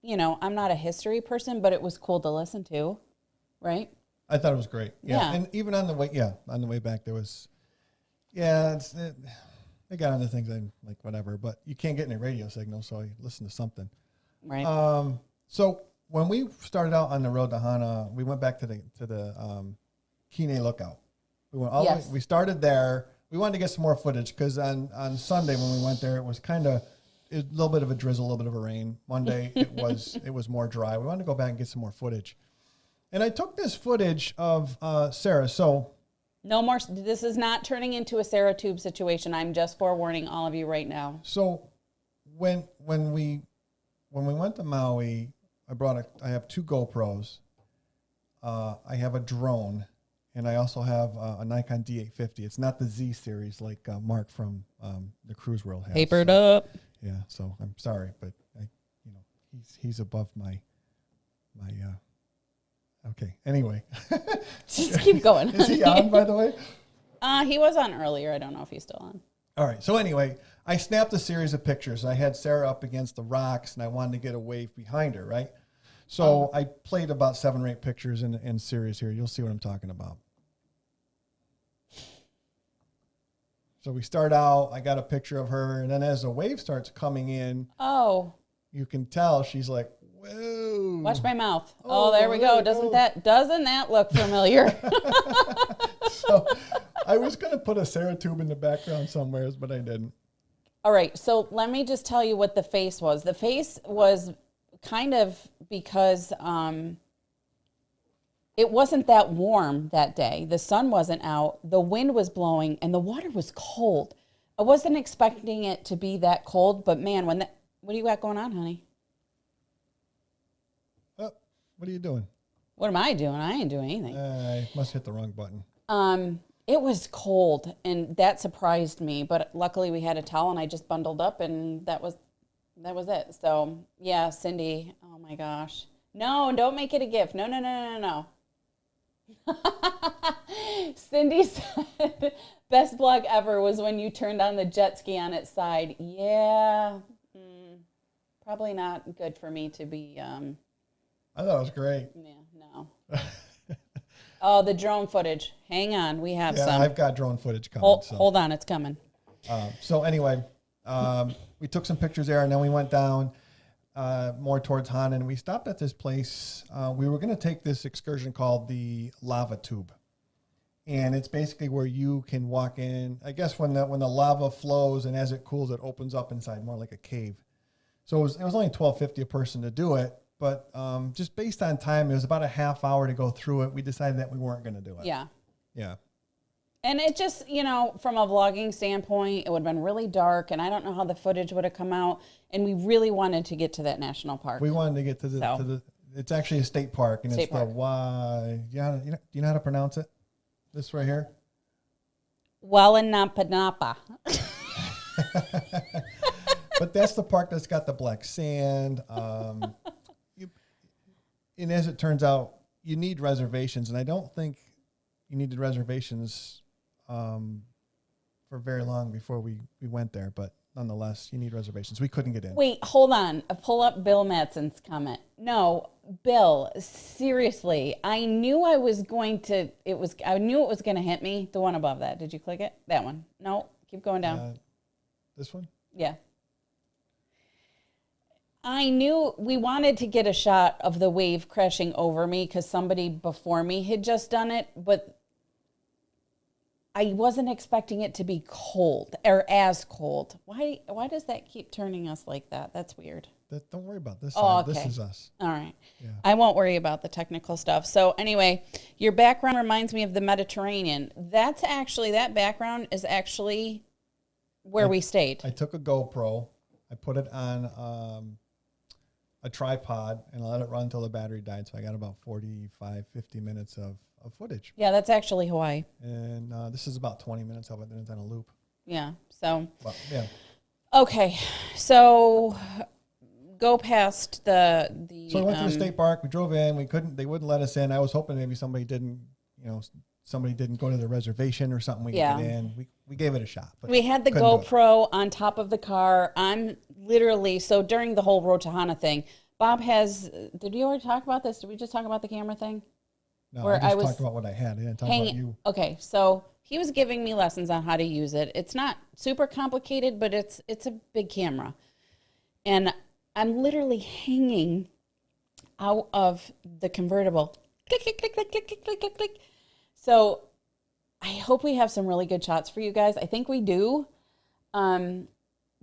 not a history person, but it was cool to listen to, right? I thought it was great. Yeah. And even on the way back, there was, they got into things I'm like, whatever, but you can't get any radio signal, so you listen to something. Right. So when we started out on the road to Hana, we went back to the Kine Lookout. We went all the way, we started there. We wanted to get some more footage because on Sunday when we went there, it was kind of a little bit of a drizzle, a little bit of a rain. Monday it was more dry. We wanted to go back and get some more footage. And I took this footage of Sarah. So no more. This is not turning into a Sarah Tube situation. I'm just forewarning all of you right now. So when we went to Maui, I have 2 GoPros. I have a drone, and I also have a Nikon D850. It's not the Z series like Mark from the Cruise World has. Papered up. Yeah. So I'm sorry, but he's above my. Okay. Anyway, just keep going. Is he on, by the way? He was on earlier. I don't know if he's still on. All right. So anyway, I snapped a series of pictures. I had Sarah up against the rocks, and I wanted to get a wave behind her, right? So I played about 7 or 8 pictures in series here. You'll see what I'm talking about. So we start out, I got a picture of her, and then as the wave starts coming in, you can tell she's like, whoa. Watch my mouth. Oh, there we go. Doesn't that look familiar? So I was going to put a Sarah Tube in the background somewhere, but I didn't. All right. So let me just tell you what the face was. The face was kind of because it wasn't that warm that day. The sun wasn't out. The wind was blowing, and the water was cold. I wasn't expecting it to be that cold, but man, what do you got going on, honey? What are you doing? What am I doing? I ain't doing anything. I must hit the wrong button. It was cold, and that surprised me. But luckily, we had a towel, and I just bundled up, and that was it. So yeah, Cindy. Oh my gosh, no! Don't make it a gift. No. Cindy said, "Best vlog ever was when you turned on the jet ski on its side." Yeah, probably not good for me to be. I thought it was great. Yeah, no. Oh, the drone footage. Hang on, we have some. I've got drone footage coming. Hold on, it's coming. So anyway, we took some pictures there, and then we went down more towards Hana, and we stopped at this place. We were going to take this excursion called the Lava Tube, and it's basically where you can walk in. I guess when the lava flows and as it cools, it opens up inside, more like a cave. So it was only $12.50 a person to do it. But just based on time, it was about a half hour to go through it. We decided that we weren't going to do it. Yeah. Yeah. And it just, from a vlogging standpoint, it would have been really dark, and I don't know how the footage would have come out. And we really wanted to get to that national park. We wanted to get to the it's actually a state park, and it's the Y. Do you know how to pronounce it? This right here? Wallenapanapa. But that's the park that's got the black sand. And as it turns out, you need reservations, and I don't think you needed reservations for very long before we went there. But nonetheless, you need reservations. We couldn't get in. Wait, hold on. Pull up Bill Matson's comment. No, Bill, seriously, I knew I was going to. I knew it was going to hit me. The one above that. Did you click it? That one. No, keep going down. This one? Yeah. I knew we wanted to get a shot of the wave crashing over me because somebody before me had just done it, but I wasn't expecting it to be cold or as cold. Why does that keep turning us like that? That's weird. Don't worry about this. Oh, okay. This is us. All right. Yeah. I won't worry about the technical stuff. So anyway, your background reminds me of the Mediterranean. That background is actually where we stayed. I took a GoPro. I put it on a tripod and I let it run until the battery died. So I got about 45, 50 minutes of footage. Yeah, that's actually Hawaii. And this is about 20 minutes of it, then it's on a loop. Yeah, so. But, yeah. Okay, so go past the So we went to the state park. We drove in. They wouldn't let us in. I was hoping maybe somebody didn't, somebody didn't go to the reservation or something, we Yeah. could get in. We gave it a shot. But We had the couldn't do it. GoPro on top of the car. I'm literally, so during the whole Road to Hana thing, Bob has, did you already talk about this? Did we just talk about the camera thing? No, where I just I was talked about what I had. I didn't talk about you. Okay, so he was giving me lessons on how to use it. It's not super complicated, but it's a big camera. And I'm literally hanging out of the convertible. Click, click, click, click, click, click, click, click, click. So I hope we have some really good shots for you guys. I think we do.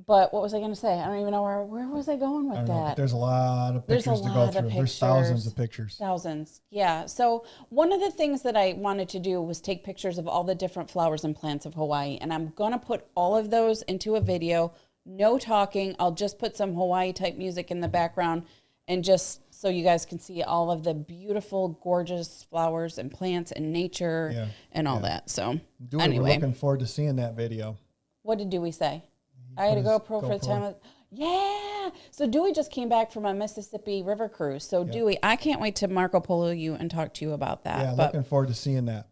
But what was I going to say? I don't even know where was I going with I don't know, but that? there's a lot of There's a pictures to go lot of through. There's pictures. thousands of pictures. Thousands, yeah. So one of the things that I wanted to do was take pictures of all the different flowers and plants of Hawaii. And I'm going to put all of those into a video. No talking. I'll just put some Hawaii type music in the background and just so you guys can see all of the beautiful, gorgeous flowers and plants and nature and all that. So We're anyway, looking forward to seeing that video. what did Dewey say? I had a GoPro for the time of, yeah. So Dewey just came back from a Mississippi River cruise. So Dewey, I can't wait to Marco Polo you and talk to you about that. Yeah, but looking forward to seeing that.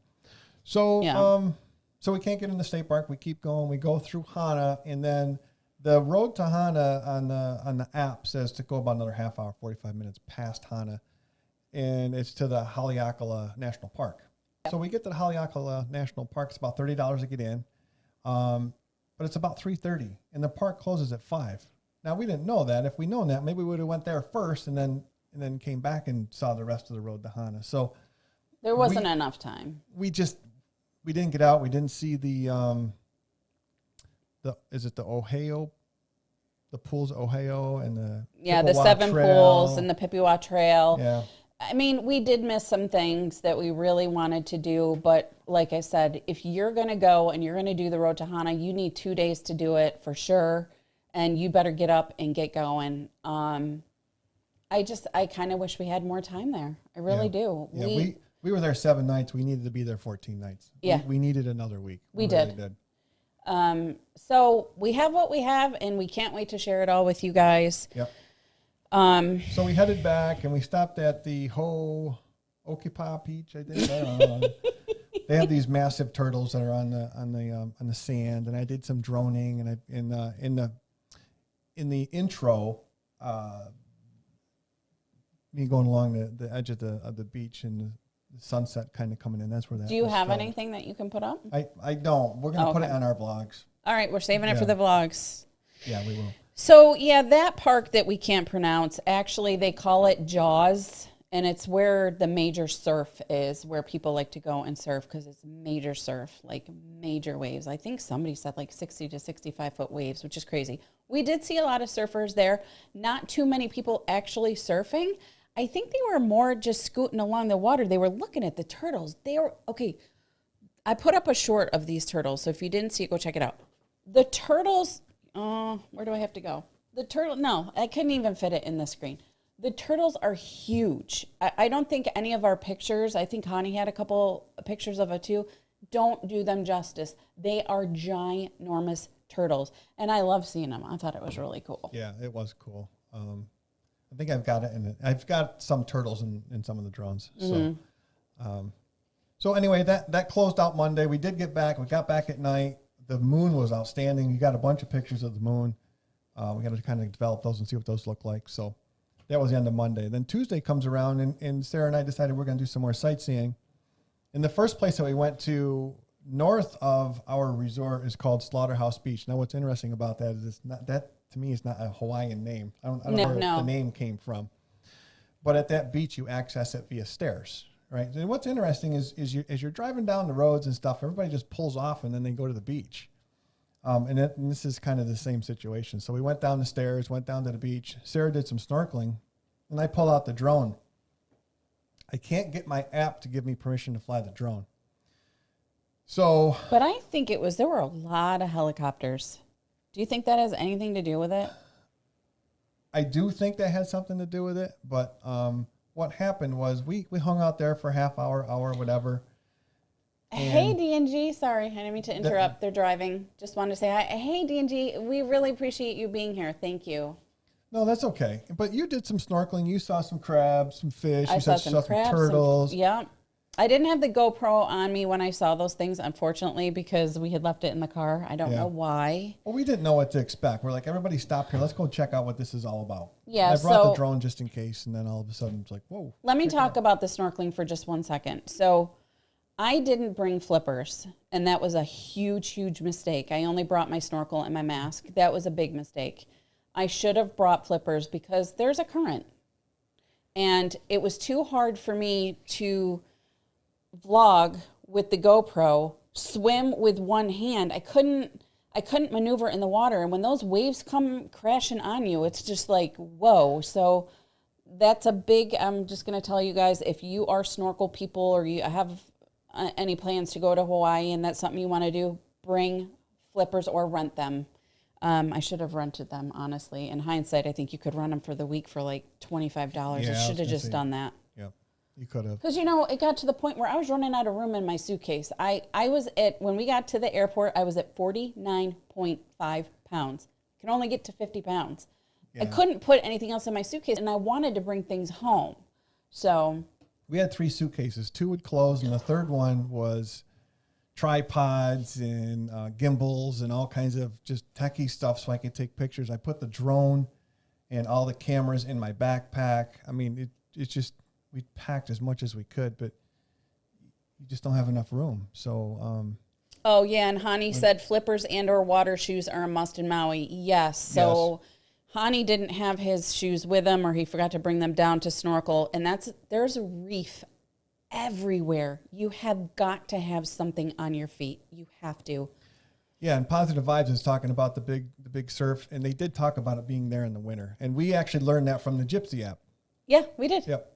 So, Yeah. So we can't get in the state park. We keep going. We go through Hana, and then the road to Hana on the app says to go about another half hour, 45 minutes past Hana, and it's to the Haleakala National Park. So we get to the Haleakala National Park. It's about $30 to get in. But it's about 3:30, and the park closes at 5. Now, we didn't know that. If we known that, maybe we would have went there first and then came back and saw the rest of the road to Hana. So there wasn't enough time. we didn't get out. We didn't see the is it the Ohio, the pools of Ohio and the The Chippewa 7 Trail. pools and the Pippewa Trail. Yeah. I mean, we did miss some things that we really wanted to do, but like I said, if you're going to go and you're going to do the Road to Hana, you need 2 days to do it for sure, and you better get up and get going. I kind of wish we had more time there. I really do. Yeah, we were there 7 nights. We needed to be there 14 nights. Yeah. We needed another week. We really did. So we have what we have, and we can't wait to share it all with you guys. Yep. So we headed back, and we stopped at the Okipa Beach, I think. I don't know. They have these massive turtles that are on the sand, and I did some droning, and in the intro, me going along the edge of the beach and the sunset kind of coming in. That's where that. Do you was have filmed. anything that you can put up? I don't. We're gonna put it Okay. on our vlogs. All right, we're saving it Yeah. for the vlogs. Yeah, we will. So, yeah, that park that we can't pronounce, actually, they call it Jaws, and it's where the major surf is, where people like to go and surf because it's major surf, like major waves. I think somebody said like 60 to 65-foot waves, which is crazy. We did see a lot of surfers there. Not too many people actually surfing. I think they were more just scooting along the water. They were looking at the turtles. They were, okay, I put up a short of these turtles, so if you didn't see it, go check it out. The turtles... where do I have to go? The turtle, no, I couldn't even fit it in the screen. The turtles are huge. I don't think any of our pictures, I think Connie had a couple pictures of it too, don't do them justice. They are ginormous turtles, and I love seeing them. I thought it was really cool. Yeah, it was cool. I think I've got it in it. I've got some turtles in some of the drones. So anyway, that closed out Monday. We did get back. We got back at night. The moon was outstanding. You got a bunch of pictures of the moon. We got to kind of develop those and see what those look like. So that was the end of Monday. Then Tuesday comes around, and Sarah and I decided we're going to do some more sightseeing. And the first place that we went to north of our resort is called Slaughterhouse Beach. Now, what's interesting about that is it's not that, to me, it's not a Hawaiian name. I don't know where the name came from. But at that beach, you access it via stairs. Right. And what's interesting is as you're driving down the roads and stuff, everybody just pulls off and then they go to the beach. And this is kind of the same situation. So we went down the stairs, went down to the beach. Sarah did some snorkeling, and I pull out the drone. I can't get my app to give me permission to fly the drone. So, But I think there were a lot of helicopters. Do you think that has anything to do with it? I do think that had something to do with it, but what happened was we hung out there for a half hour, whatever. Hey, D&G. Sorry, I didn't mean to interrupt. They're driving. Just wanted to say hi. Hey, D&G. We really appreciate you being here. Thank you. No, that's okay. But you did some snorkeling. You saw some crabs, some fish. I You saw saw some crabs, turtles. yeah. I didn't have the GoPro on me when I saw those things, unfortunately, because we had left it in the car. I don't know why. Well, we didn't know what to expect. We're like, everybody stop here. Let's go check out what this is all about. Yeah, I brought the drone just in case, and then all of a sudden it's like, whoa. Let me talk about the snorkeling for just 1 second. So I didn't bring flippers, and that was a huge, huge mistake. I only brought my snorkel and my mask. That was a big mistake. I should have brought flippers because there's a current. And it was too hard for me to vlog with the GoPro, swim with one hand. I couldn't maneuver in the water. And when those waves come crashing on you, it's just like, whoa. So that's a big, I'm just going to tell you guys, if you are snorkel people or you have any plans to go to Hawaii and that's something you want to do, bring flippers or rent them. I should have rented them, honestly. In hindsight, I think you could rent them for the week for like $25. Yeah, I should have just done that. Yeah, you could have. Because, it got to the point where I was running out of room in my suitcase. I was when we got to the airport, I was at 49.5 pounds. I can only get to 50 pounds. Yeah. I couldn't put anything else in my suitcase, and I wanted to bring things home. So we had 3 suitcases. 2 would close, and the third one was tripods and gimbals and all kinds of just techie stuff so I could take pictures. I put the drone and all the cameras in my backpack. I mean, it's just, we packed as much as we could, but you just don't have enough room. So, oh yeah, and Hani said flippers and or water shoes are a must in Maui. Yes. So Hani didn't have his shoes with him, or he forgot to bring them down to snorkel, and there's a reef everywhere. You have got to have something on your feet. You have to. Yeah, and Positive Vibes is talking about the big surf, and they did talk about it being there in the winter. And we actually learned that from the Gypsy app. Yeah, we did. Yep.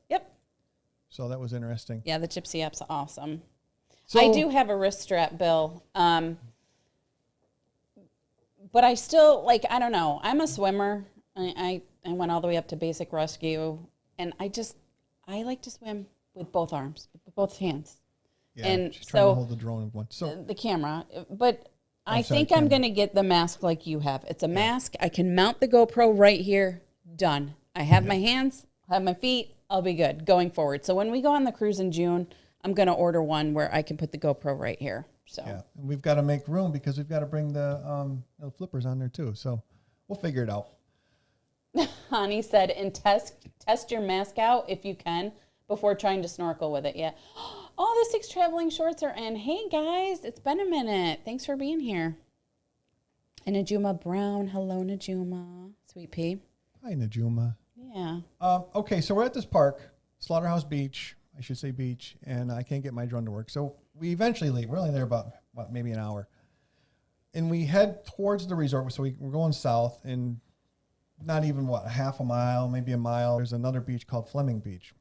So that was interesting. Yeah, the Gypsy app's awesome. So, I do have a wrist strap, Bill. But I still, I don't know. I'm a swimmer. I went all the way up to basic rescue, and I like to swim with both arms, with both hands. Yeah, and she's trying to hold the drone in one. So the camera. But I think I'm going to get the mask like you have. It's a mask. I can mount the GoPro right here. Done. I have my hands, I have my feet. I'll be good going forward. So when we go on the cruise in June, I'm going to order one where I can put the GoPro right here. So yeah, and we've got to make room because we've got to bring the flippers on there too. So we'll figure it out. Hani said, and test your mask out if you can before trying to snorkel with it. Yeah. Oh, the 6 traveling shorts are in. Hey guys, it's been a minute. Thanks for being here. And Najuma Brown. Hello, Najuma. Sweet pea. Hi, Najuma. Yeah. Okay, so we're at this park, Slaughterhouse Beach, I should say beach, and I can't get my drone to work. So we eventually leave. We're only there about maybe an hour. And we head towards the resort. So we're going south, and not even, half a mile, maybe a mile. There's another beach called Fleming Beach.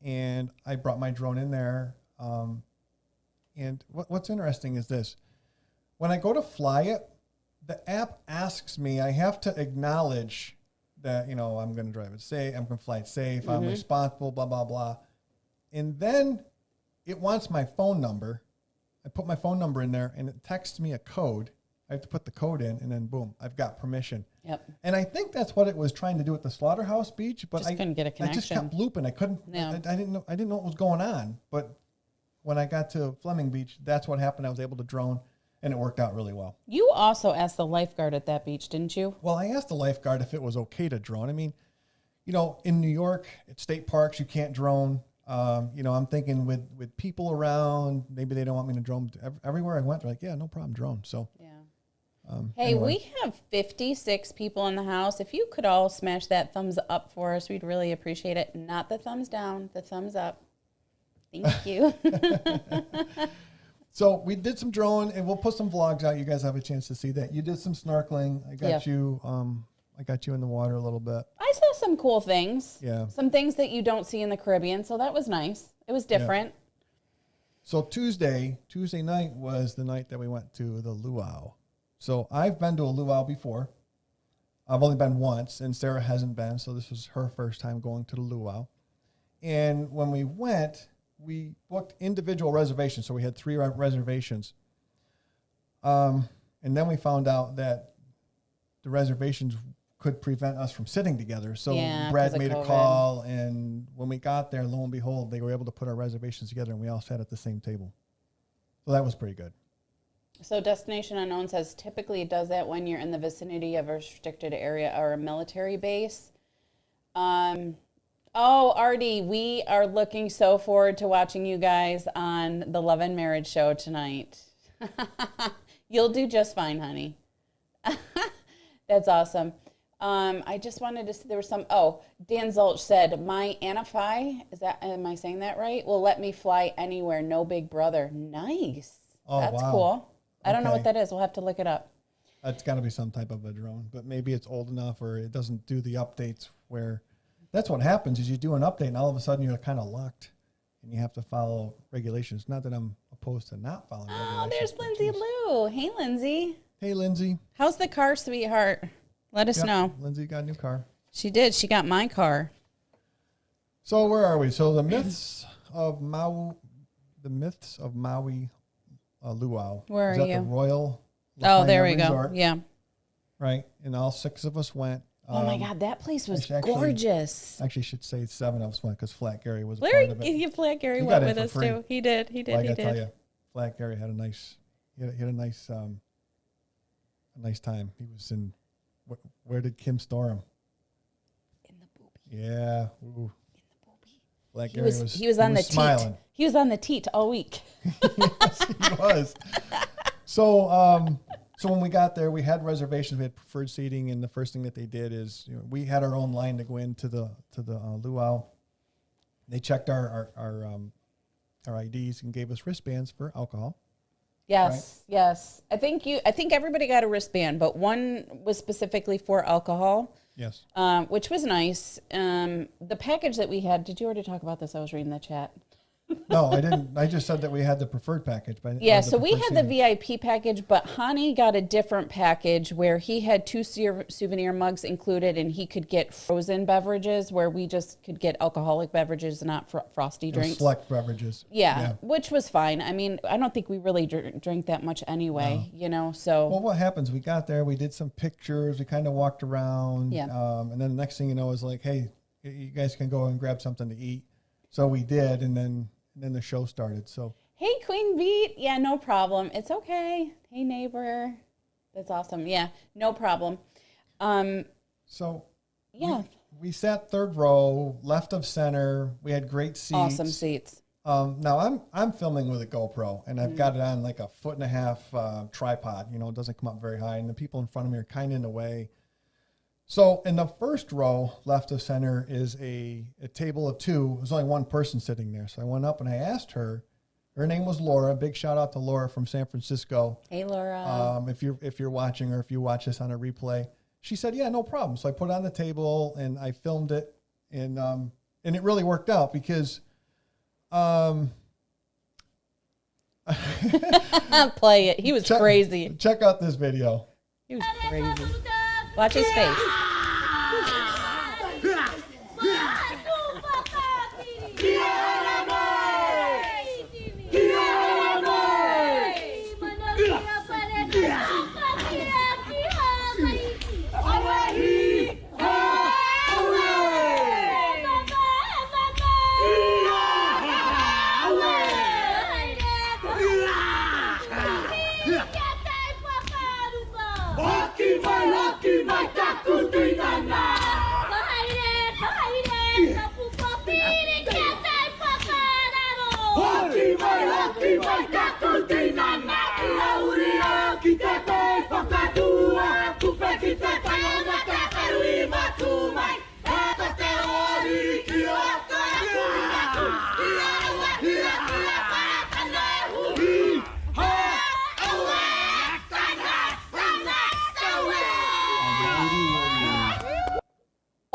And I brought my drone in there. And what's interesting is this. When I go to fly it, the app asks me, I have to acknowledge that, I'm going to drive it safe, I'm going to fly it safe, I'm responsible, blah, blah, blah. And then it wants my phone number. I put my phone number in there, and it texts me a code. I have to put the code in, and then boom, I've got permission. Yep. And I think that's what it was trying to do at the Slaughterhouse Beach, but I couldn't get a connection. I just kept looping. I couldn't. Yeah. I didn't know what was going on. But when I got to Fleming Beach, that's what happened. I was able to drone, and it worked out really well. You also asked the lifeguard at that beach, didn't you? Well, I asked the lifeguard if it was okay to drone. I mean, in New York, at state parks, you can't drone. I'm thinking with people around, maybe they don't want me to drone. Everywhere I went, they're like, yeah, no problem, drone. So, yeah. Hey, anyway. We have 56 people in the house. If you could all smash that thumbs up for us, we'd really appreciate it. Not the thumbs down, the thumbs up. Thank you. So we did some drone, and we'll put some vlogs out. You guys have a chance to see that. You did some snorkeling. I got you. I got you in the water a little bit. I saw some cool things. Yeah. Some things that you don't see in the Caribbean. So that was nice. It was different. Yeah. So Tuesday night was the night that we went to the luau. So I've been to a luau before. I've only been once, and Sarah hasn't been. So this was her first time going to the luau. And when we went, we booked individual reservations. So we had 3 reservations. And then we found out that the reservations could prevent us from sitting together. So Brad made a call, and when when we got there, lo and behold, they were able to put our reservations together, and we all sat at the same table. So that was pretty good. So Destination Unknown says typically it does that when you're in the vicinity of a restricted area or a military base. Oh, Artie, we are looking so forward to watching you guys on the Love and Marriage show tonight. You'll do just fine, honey. That's awesome. I just wanted to see, there was some, Dan Zolch said, my Anaphi, am I saying that right? Will let me fly anywhere, no big brother. Nice. Oh, That's wow. cool. I don't know Okay. what that is. We'll have to look it up. That's got to be some type of a drone, but maybe it's old enough or it doesn't do the updates where that's what happens is you do an update and all of a sudden you're kind of locked and you have to follow regulations. Not that I'm opposed to not following regulations. Oh, there's but Lindsay geez. Lou. Hey, Lindsay. Hey, Lindsay. How's the car, sweetheart? Let us Yep, know. Lindsay got a new car. She did. She got my car. So where are we? So the myths of Maui, Luau. Where Is are that you? The Royal. Oh, there we Lahaina go. Resort, Yeah. right, and all 6 of us went. Oh my God, that place was actually- gorgeous. Actually, should say 7 of us went because Flat Gary was a Larry, part of it. Flat Gary He went got in with for us free. too. He did. He did. Well, I he gotta did. tell you, Flat Gary had a nice, time. He was in. Where did Kim store him? In the boobie. Yeah. Ooh. In the boobie. Flat He Gary was, he was on the teat. smiling. He was on the teat all week. Yes, he was. So when we got there, we had reservations. We had preferred seating, and the first thing that they did is we had our own line to go into the luau. They checked our IDs and gave us wristbands for alcohol. Yes, yes. I think everybody got a wristband, but one was specifically for alcohol. Yes. Which was nice. The package that we had, did you already talk about this? I was reading the chat. No, I didn't. I just said that we had the preferred package. But Yeah, so we had the VIP package, but Hani got a different package where he had 2 souvenir mugs included, and he could get frozen beverages where we just could get alcoholic beverages, not frosty drinks. Select beverages. Yeah, which was fine. I mean, I don't think we really drink that much anyway, so. Well, what happens? We got there, we did some pictures, we kind of walked around. Yeah. And then the next thing you know is like, hey, you guys can go and grab something to eat. So we did, and then the show started. So Hey, Queen Beat. Yeah, no problem. It's okay. Hey, neighbor. That's awesome. Yeah, no problem. So Yeah. we sat third row, left of center. We had great seats. Awesome seats. Now I'm filming with a GoPro, and I've got it on like a 1.5 tripod. It doesn't come up very high, and the people in front of me are kind of in the way. So in the first row, left of center, is a table of 2. There's only one person sitting there. So I went up and I asked her. Her name was Laura. Big shout out to Laura from San Francisco. Hey, Laura. If you're watching, or if you watch this on a replay, she said, yeah, no problem. So I put it on the table and I filmed it, and it really worked out because Play it. He was crazy. Check out this video. He was crazy. Watch his face.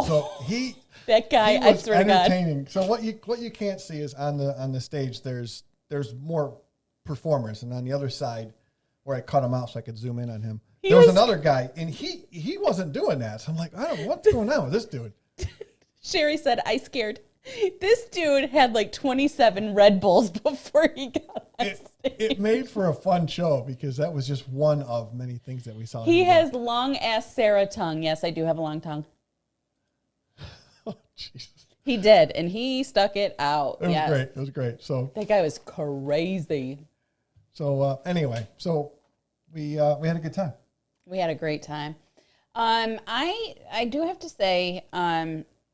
So that guy, I swear to God. Entertaining. So what you can't see is on the stage there's more performers, and on the other side where I cut him out so I could zoom in on him. There was another guy, and he wasn't doing that. So I'm like, I don't know what's going on with this dude. Sherry said, I scared. This dude had like 27 Red Bulls before he got on stage. It made for a fun show because that was just one of many things that we saw. He has long ass Sarah tongue. Yes, I do have a long tongue. Oh, Jesus. He did, and he stuck it out. It was great. It was great. So that guy was crazy. So anyway, so we had a good time. We had a great time. I do have to say,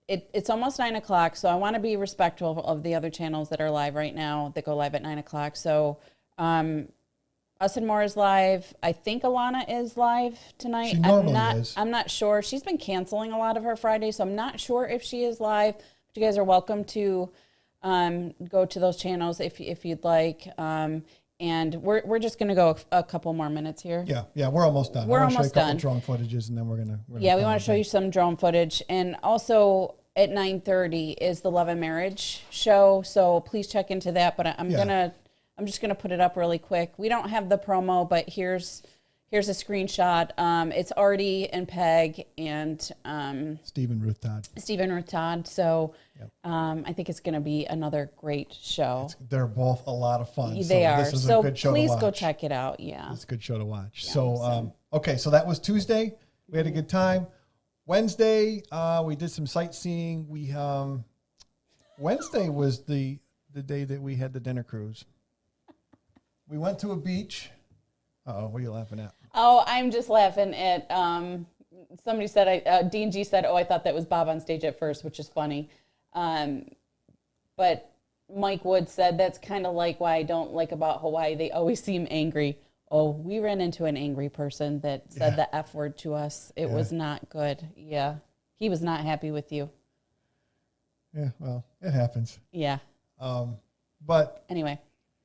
it's almost 9 o'clock, so I want to be respectful of the other channels that are live right now that go live at 9 o'clock. So, Us and More is live. I think Alana is live tonight. She normally is. I'm not sure. She's been canceling a lot of her Fridays, so I'm not sure if she is live. But you guys are welcome to go to those channels if you'd like. And we're just going to go a couple more minutes here. Yeah, we're almost done. We're I want to show you almost a couple done. drone footages, and then we're gonna Yeah, we want to show you some drone footage. And also at 9:30 is the Love and Marriage show, so please check into that. But I'm just gonna put it up really quick. We don't have the promo, but here's a screenshot. It's Artie and Peg and Stephen Ruth Todd. So I think it's gonna be another great show. They're both a lot of fun. They are. This is so a good show please to watch. go check it out. Yeah, it's a good show to watch. Yeah, so okay, so that was Tuesday. We had a good time. Wednesday, we did some sightseeing. We Wednesday was the day that we had the dinner cruise. We went to a beach. What are you laughing at? Oh, I'm just laughing at somebody said, D&G said, I thought that was Bob on stage at first, which is funny. But Mike Wood said, that's kind of like why I don't like about Hawaii. They always seem angry. Oh, we ran into an angry person that said the F word to us. It was not good. Yeah. He was not happy with you. Yeah, well, it happens. Yeah. But anyway.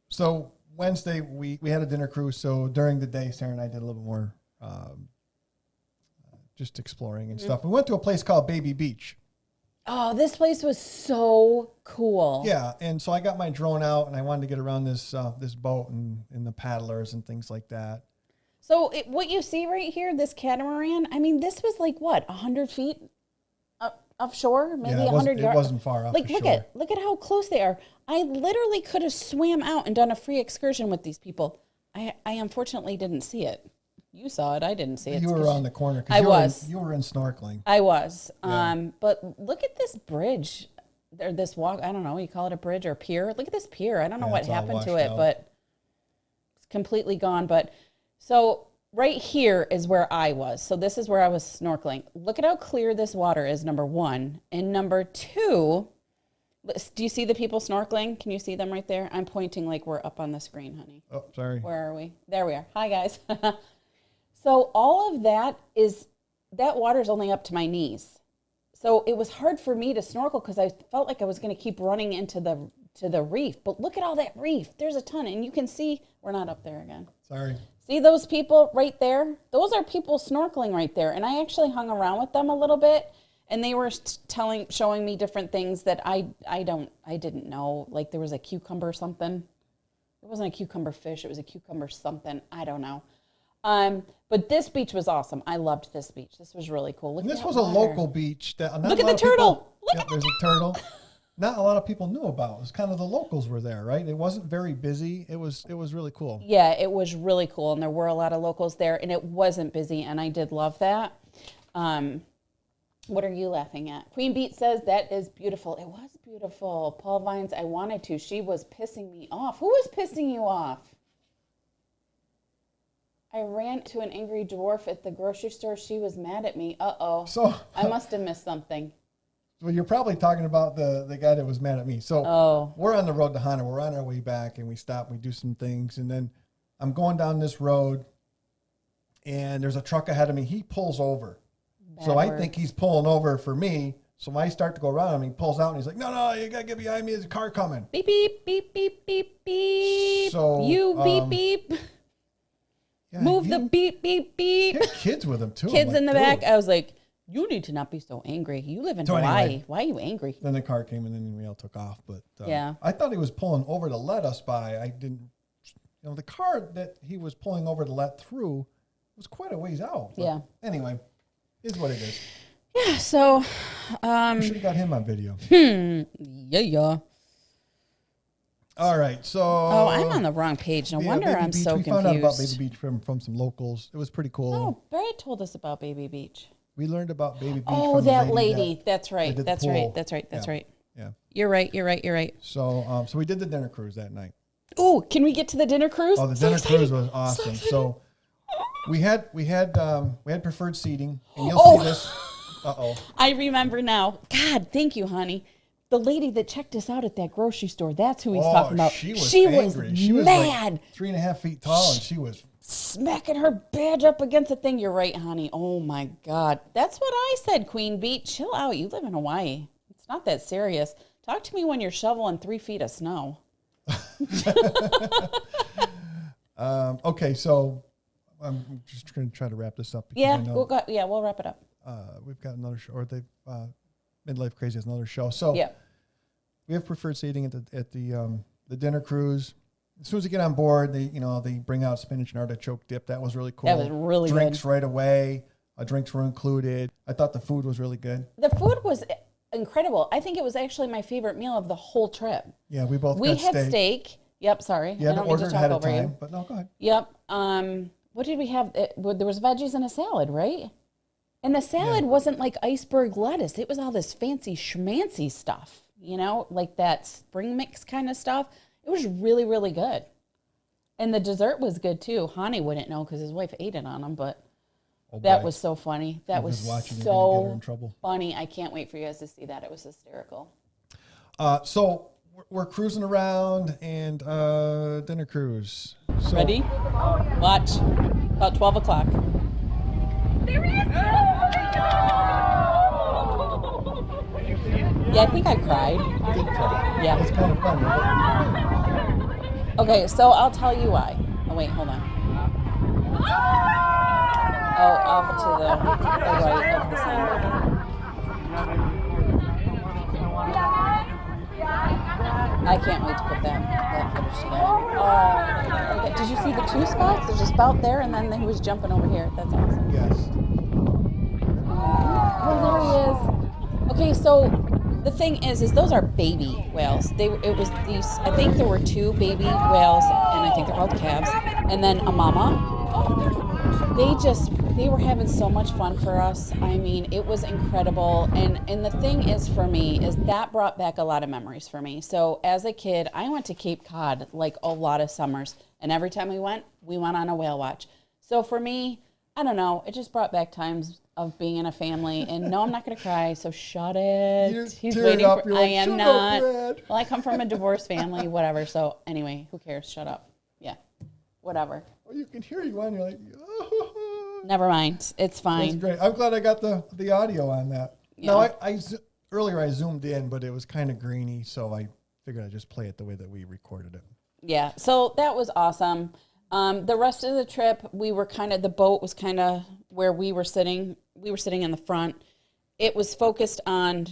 So Wednesday, we had a dinner cruise. So during the day, Sarah and I did a little bit more just exploring and stuff. We went to a place called Baby Beach. Oh, this place was so cool. Yeah, and so I got my drone out, and I wanted to get around this this boat and the paddlers and things like that. So what you see right here, this catamaran, I mean, this was like, what, 100 feet offshore? Maybe 100 yards? It wasn't far off like, the shore. Look at how close they are. I literally could have swam out and done a free excursion with these people. I unfortunately didn't see it. You saw it. I didn't see it. You were around the corner. I was. You were in snorkeling. I was. Yeah. But look at this bridge, or this walk. I don't know. You call it a bridge or pier. Look at this pier. I don't know what happened to it, but it's completely gone. But so right here is where I was. So this is where I was snorkeling. Look at how clear this water is, number one. And number two, do you see the people snorkeling? Can you see them right there? I'm pointing like we're up on the screen, honey. Oh, sorry. Where are we? There we are. Hi, guys. So all of that water's only up to my knees. So it was hard for me to snorkel because I felt like I was going to keep running into the reef. But look at all that reef. There's a ton. And you can see, we're not up there again. Sorry. See those people right there? Those are people snorkeling right there. And I actually hung around with them a little bit. And they were showing me different things that I didn't know. Like there was a cucumber something. It wasn't a cucumber fish. It was a cucumber something. I don't know. But this beach was awesome. I loved this beach. This was really cool. And this was a local beach. Look at the turtle. There's a turtle. Not a lot of people knew about. It was kind of the locals were there, right? It wasn't very busy. It was really cool. Yeah, it was really cool. And there were a lot of locals there. And it wasn't busy. And I did love that. What are you laughing at? Queen Beat says, that is beautiful. It was beautiful. Paul Vines, I wanted to. She was pissing me off. Who was pissing you off? I ran to an angry dwarf at the grocery store. She was mad at me. Uh-oh. So I must have missed something. Well, you're probably talking about the guy that was mad at me. So we're on the road to Hunter. We're on our way back, and we stop. We do some things, and then I'm going down this road, and there's a truck ahead of me. He pulls over. I think he's pulling over for me. So I start to go around him. He pulls out, and he's like, no, you got to get behind me. There's a car coming. Beep, beep, beep, beep, beep, beep. So, beep, beep. Yeah, Move the beep, beep, beep. He had kids with him, too. Kids in the back. I was like, you need to not be so angry. You live in Hawaii. Anyway, why are you angry? Then the car came, and then we all took off. But yeah, I thought he was pulling over to let us by. I didn't, the car that he was pulling over to let through was quite a ways out. But anyway, is what it is. Yeah, so. We should have got him on video. Yeah. All right, so. Oh, I'm on the wrong page. No wonder I'm so confused. We found out about Baby Beach from some locals. It was pretty cool. Oh, Brad told us about Baby Beach. We learned about Baby Beach. Oh, that lady. That's right. That's right. Yeah. You're right. So so we did the dinner cruise that night. Oh, can we get to the dinner cruise? Oh, the dinner cruise was awesome. So we had preferred seating, and you'll see this. I remember now. God, thank you, honey. The lady that checked us out at that grocery store, that's who he's talking about. She was angry. She was mad. Like 3.5 feet tall, and she was smacking her badge up against the thing. You're right, honey. Oh, my God. That's what I said, Queen Bee. Chill out. You live in Hawaii. It's not that serious. Talk to me when you're shoveling 3 feet of snow. Okay, so I'm just going to try to wrap this up. Yeah, we'll wrap it up. We've got another show, or Midlife Crazy has another show. So we have preferred seating at the dinner cruise. As soon as you get on board, they bring out spinach and artichoke dip. That was really cool. That was really Drinks good. right away. Drinks were included. I thought the food was really good. The food was incredible. I think it was actually my favorite meal of the whole trip. Yeah, we had steak. Yep, sorry. You had to order it ahead of time, you. but no, go ahead. Yep. What did we have? There was veggies and a salad, right? And the salad wasn't like iceberg lettuce. It was all this fancy schmancy stuff, like that spring mix kind of stuff. It was really, really good. And the dessert was good too. Hani wouldn't know because his wife ate it on him, but that was so funny. That was so funny. I can't wait for you guys to see that. It was hysterical. So we're cruising around and dinner cruise. So, ready? Watch. About 12 o'clock. There he is! Yeah, I think I cried. You did cry. Yeah. It's kind of funny. Okay, so I'll tell you why. Oh, wait, hold on. Oh, off to the right of the sign. I can't wait to put that footage together. Okay. Did you see the 2 spots? There's a spout there, and then he was jumping over here. That's awesome. Yes. Oh, there he is. Okay, so the thing is those are baby whales. I think there were 2 baby whales, and I think they're called calves, and then a mama. They were having so much fun for us. I mean, it was incredible. And the thing is for me is that brought back a lot of memories for me. So as a kid, I went to Cape Cod like a lot of summers. And every time we went on a whale watch. So for me, I don't know, it just brought back times of being in a family. And no, I'm not going to cry, so shut it. He's waiting for, I am not. Well, I come from a divorced family, whatever. So anyway, who cares? Shut up. Yeah, whatever. Well, you can hear you on. You're like, oh. Never mind. It's fine. That's great. I'm glad I got the audio on that. Yeah. No, earlier I zoomed in, but it was kind of grainy, so I figured I'd just play it the way that we recorded it. Yeah, so that was awesome. The rest of the trip, the boat was kind of where we were sitting. We were sitting in the front. It was focused on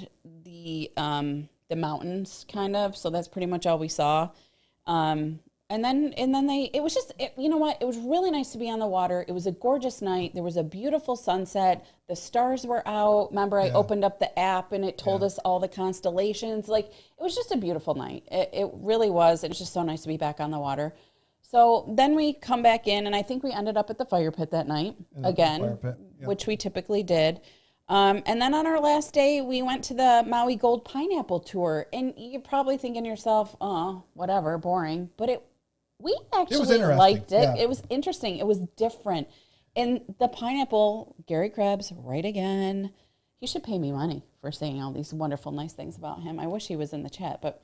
the mountains, kind of. So that's pretty much all we saw. And then it was just, you know what? It was really nice to be on the water. It was a gorgeous night. There was a beautiful sunset. The stars were out. Remember, I opened up the app and it told us all the constellations. Like, it was just a beautiful night. It really was. It was just so nice to be back on the water. So then we come back in, and I think we ended up at the fire pit that night again, which we typically did. And then on our last day, we went to the Maui Gold Pineapple Tour. And you're probably thinking to yourself, oh, whatever, boring. But we actually liked it. Yeah. It was interesting. It was different. And the pineapple, Gary Krebs, right again. He should pay me money for saying all these wonderful, nice things about him. I wish he was in the chat. But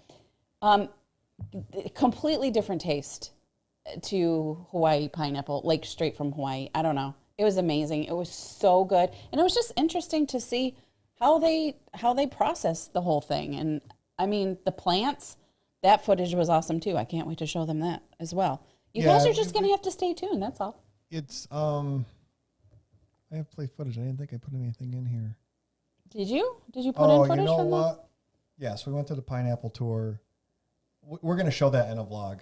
completely different taste to Hawaii pineapple, like straight from Hawaii. I don't know. It was amazing. It was so good. And it was just interesting to see how they process the whole thing. And I mean, the plants, that footage was awesome too. I can't wait to show them that as well. You guys are just going to have to stay tuned. That's all. It's, I have play footage. I didn't think I put anything in here. Did you? Did you put in footage from that? Yes, we went to the pineapple tour. We're going to show that in a vlog.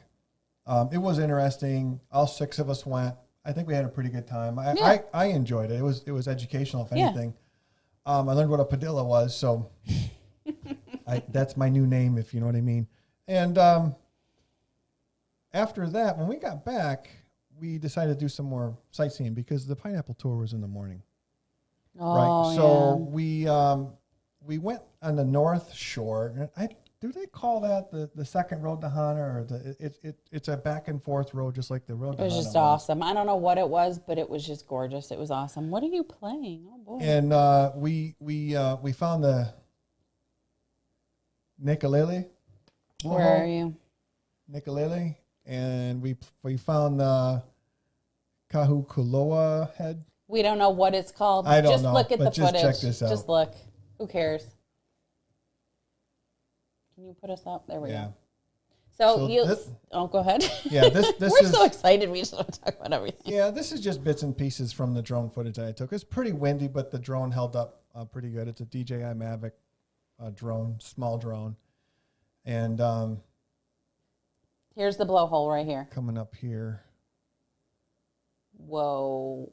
It was interesting. All 6 of us went. I think we had a pretty good time. I enjoyed it. It was educational, if anything. I learned what a padilla was, so that's my new name, if you know what I mean. And after that, when we got back, we decided to do some more sightseeing because the pineapple tour was in the morning. Oh, right. So we went on the North Shore. Do they call that the second road to Hana, or it's a back and forth road, just like the road to Hana? It was just awesome. I don't know what it was, but it was just gorgeous. It was awesome. What are you playing? Oh boy! And we found the Nikalele. Where are you? Nikalele, and we found the Kahukuloa head. We don't know what it's called. I don't just know. Look at the just footage. check this out. Just look. Who cares? Can you put us up? There we go. So go ahead. Yeah, this We're is so excited. We just want to talk about everything. Yeah, this is just bits and pieces from the drone footage that I took. It's pretty windy, but the drone held up pretty good. It's a DJI Mavic drone, small drone, and here's the blowhole right here. Coming up here. Whoa.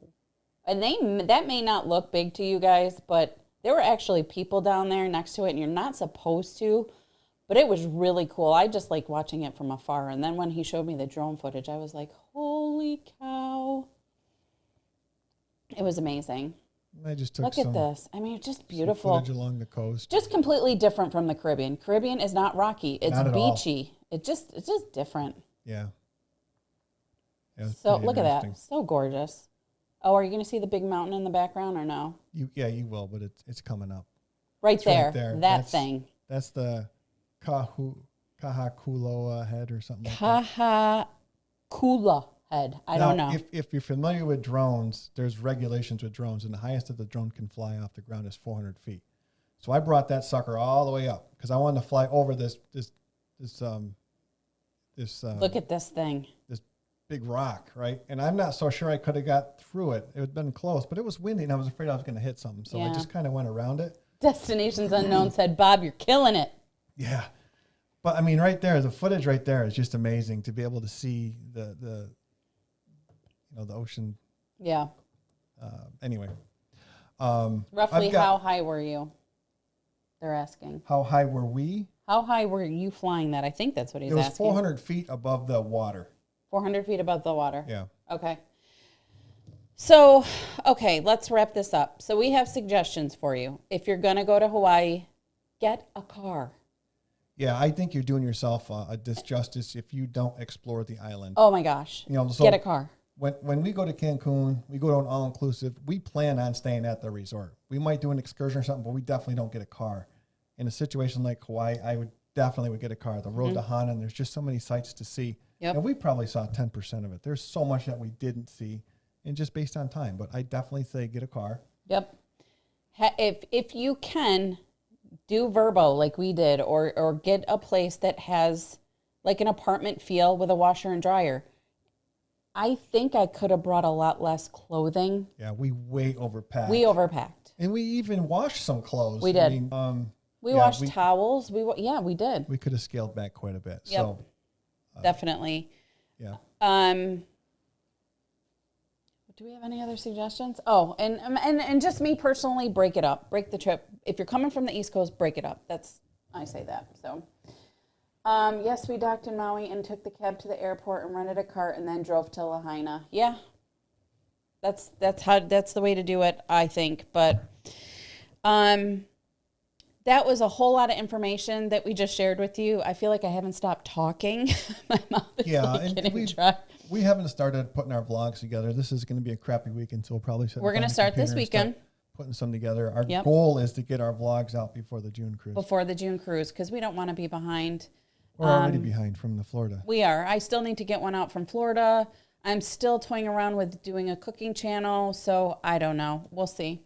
And that may not look big to you guys, but there were actually people down there next to it, and you're not supposed to, but it was really cool. I just like watching it from afar. And then when he showed me the drone footage, I was like, holy cow. It was amazing. I just took Look at this. I mean, it's just beautiful. Footage along the coast. Just completely different from the Caribbean. Caribbean is not rocky. It's not beachy. It's just different. Yeah. So look at that. So gorgeous. Oh, are you going to see the big mountain in the background or no? You will, but it's coming up. Right there. Right there. That thing. That's the Kahakuloa head or something like that. Kahakula head. I don't know. If you're familiar with drones, there's regulations with drones, and the highest that the drone can fly off the ground is 400 feet. So I brought that sucker all the way up because I wanted to fly over this look at this thing. This big rock, right? And I'm not so sure I could have got through it. It had been close, but it was windy, and I was afraid I was going to hit something. So I just kind of went around it. Destinations Unknown said, Bob, you're killing it. Yeah. But I mean, right there, the footage right there is just amazing to be able to see the ocean. Yeah. Anyway. Roughly how high were you? They're asking. How high were we? How high were you flying that? I think that's what he's asking. It was 400 feet above the water. 400 feet above the water. Yeah. Okay. So, let's wrap this up. So we have suggestions for you. If you're going to go to Hawaii, get a car. Yeah, I think you're doing yourself a disjustice if you don't explore the island. Oh my gosh. So get a car. When we go to Cancun, we go to an all-inclusive, we plan on staying at the resort. We might do an excursion or something, but we definitely don't get a car. In a situation like Hawaii, I would definitely get a car. The road to Hana, and there's just so many sights to see. Yep. And we probably saw 10% of it. There's so much that we didn't see, and just based on time. But I definitely say get a car. Yep. If you can, do Verbo like we did, or get a place that has like an apartment feel with a washer and dryer. I think I could have brought a lot less clothing. Yeah, we way overpacked. And we even washed some clothes. We did. I mean, we washed towels. We did. We could have scaled back quite a bit. Yep. So definitely. Yeah. Do we have any other suggestions? Oh, and just me personally, break it up. Break the trip. If you're coming from the East Coast, break it up. I say that. So, yes, we docked in Maui and took the cab to the airport and rented a cart and then drove to Lahaina. Yeah. That's the way to do it, I think. But that was a whole lot of information that we just shared with you. I feel like I haven't stopped talking. My mouth is getting dry. We haven't started putting our vlogs together. This is going to be a crappy weekend, so we'll probably we're going to start this weekend. Putting some together. Our goal is to get our vlogs out before the June cruise. Because we don't want to be behind. We're already behind from the Florida. We are. I still need to get one out from Florida. I'm still toying around with doing a cooking channel, so I don't know. We'll see.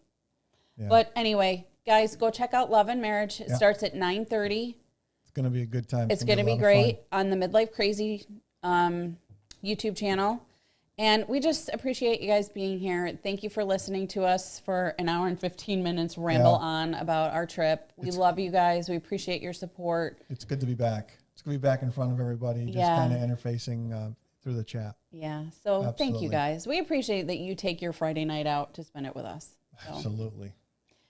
Yeah. But anyway, guys, go check out Love and Marriage. It starts at 9:30. It's going to be a good time. It's going to be great on the Midlife Crazy YouTube channel. And we just appreciate you guys being here. Thank you for listening to us for an hour and 15 minutes ramble on about our trip. We love you guys. We appreciate your support. It's good to be back. It's going to be back in front of everybody, just kind of interfacing through the chat. Yeah. So Thank you guys. We appreciate that you take your Friday night out to spend it with us. So. Absolutely.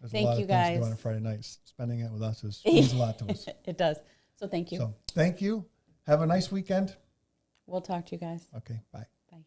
There's thank a lot you of guys. things to do on a Friday night. Spending it with us means a lot to us. It does. So thank you. So thank you. Have a nice weekend. We'll talk to you guys. Okay. Bye. Bye.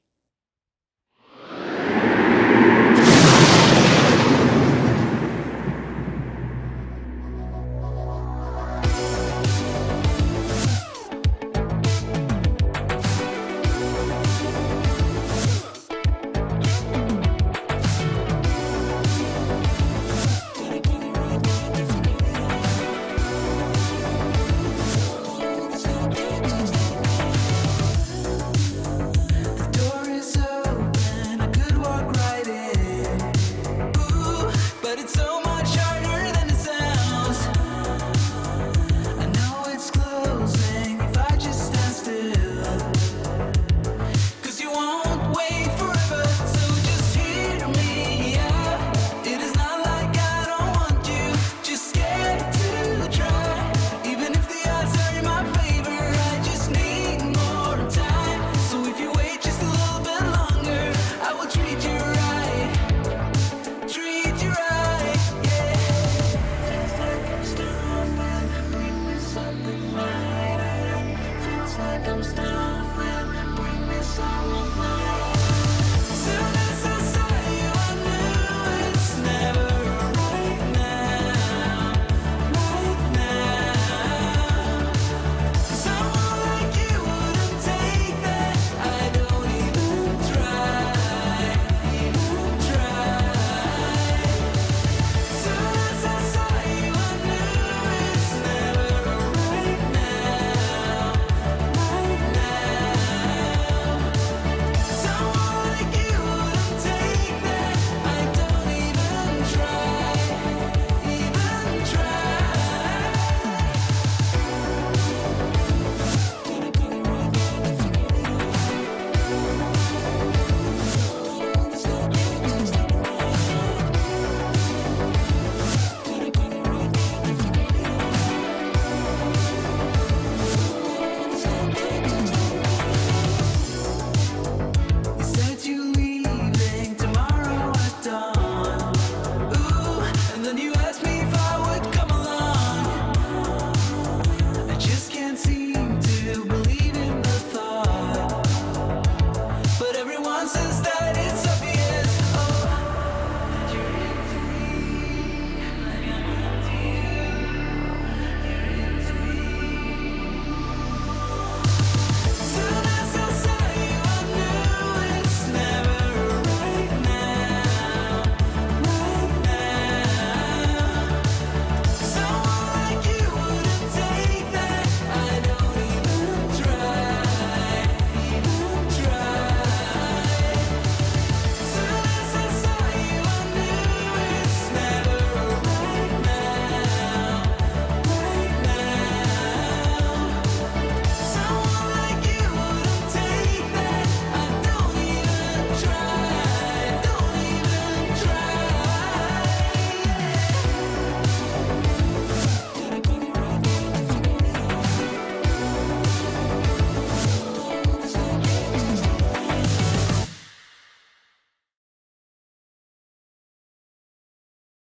comes through.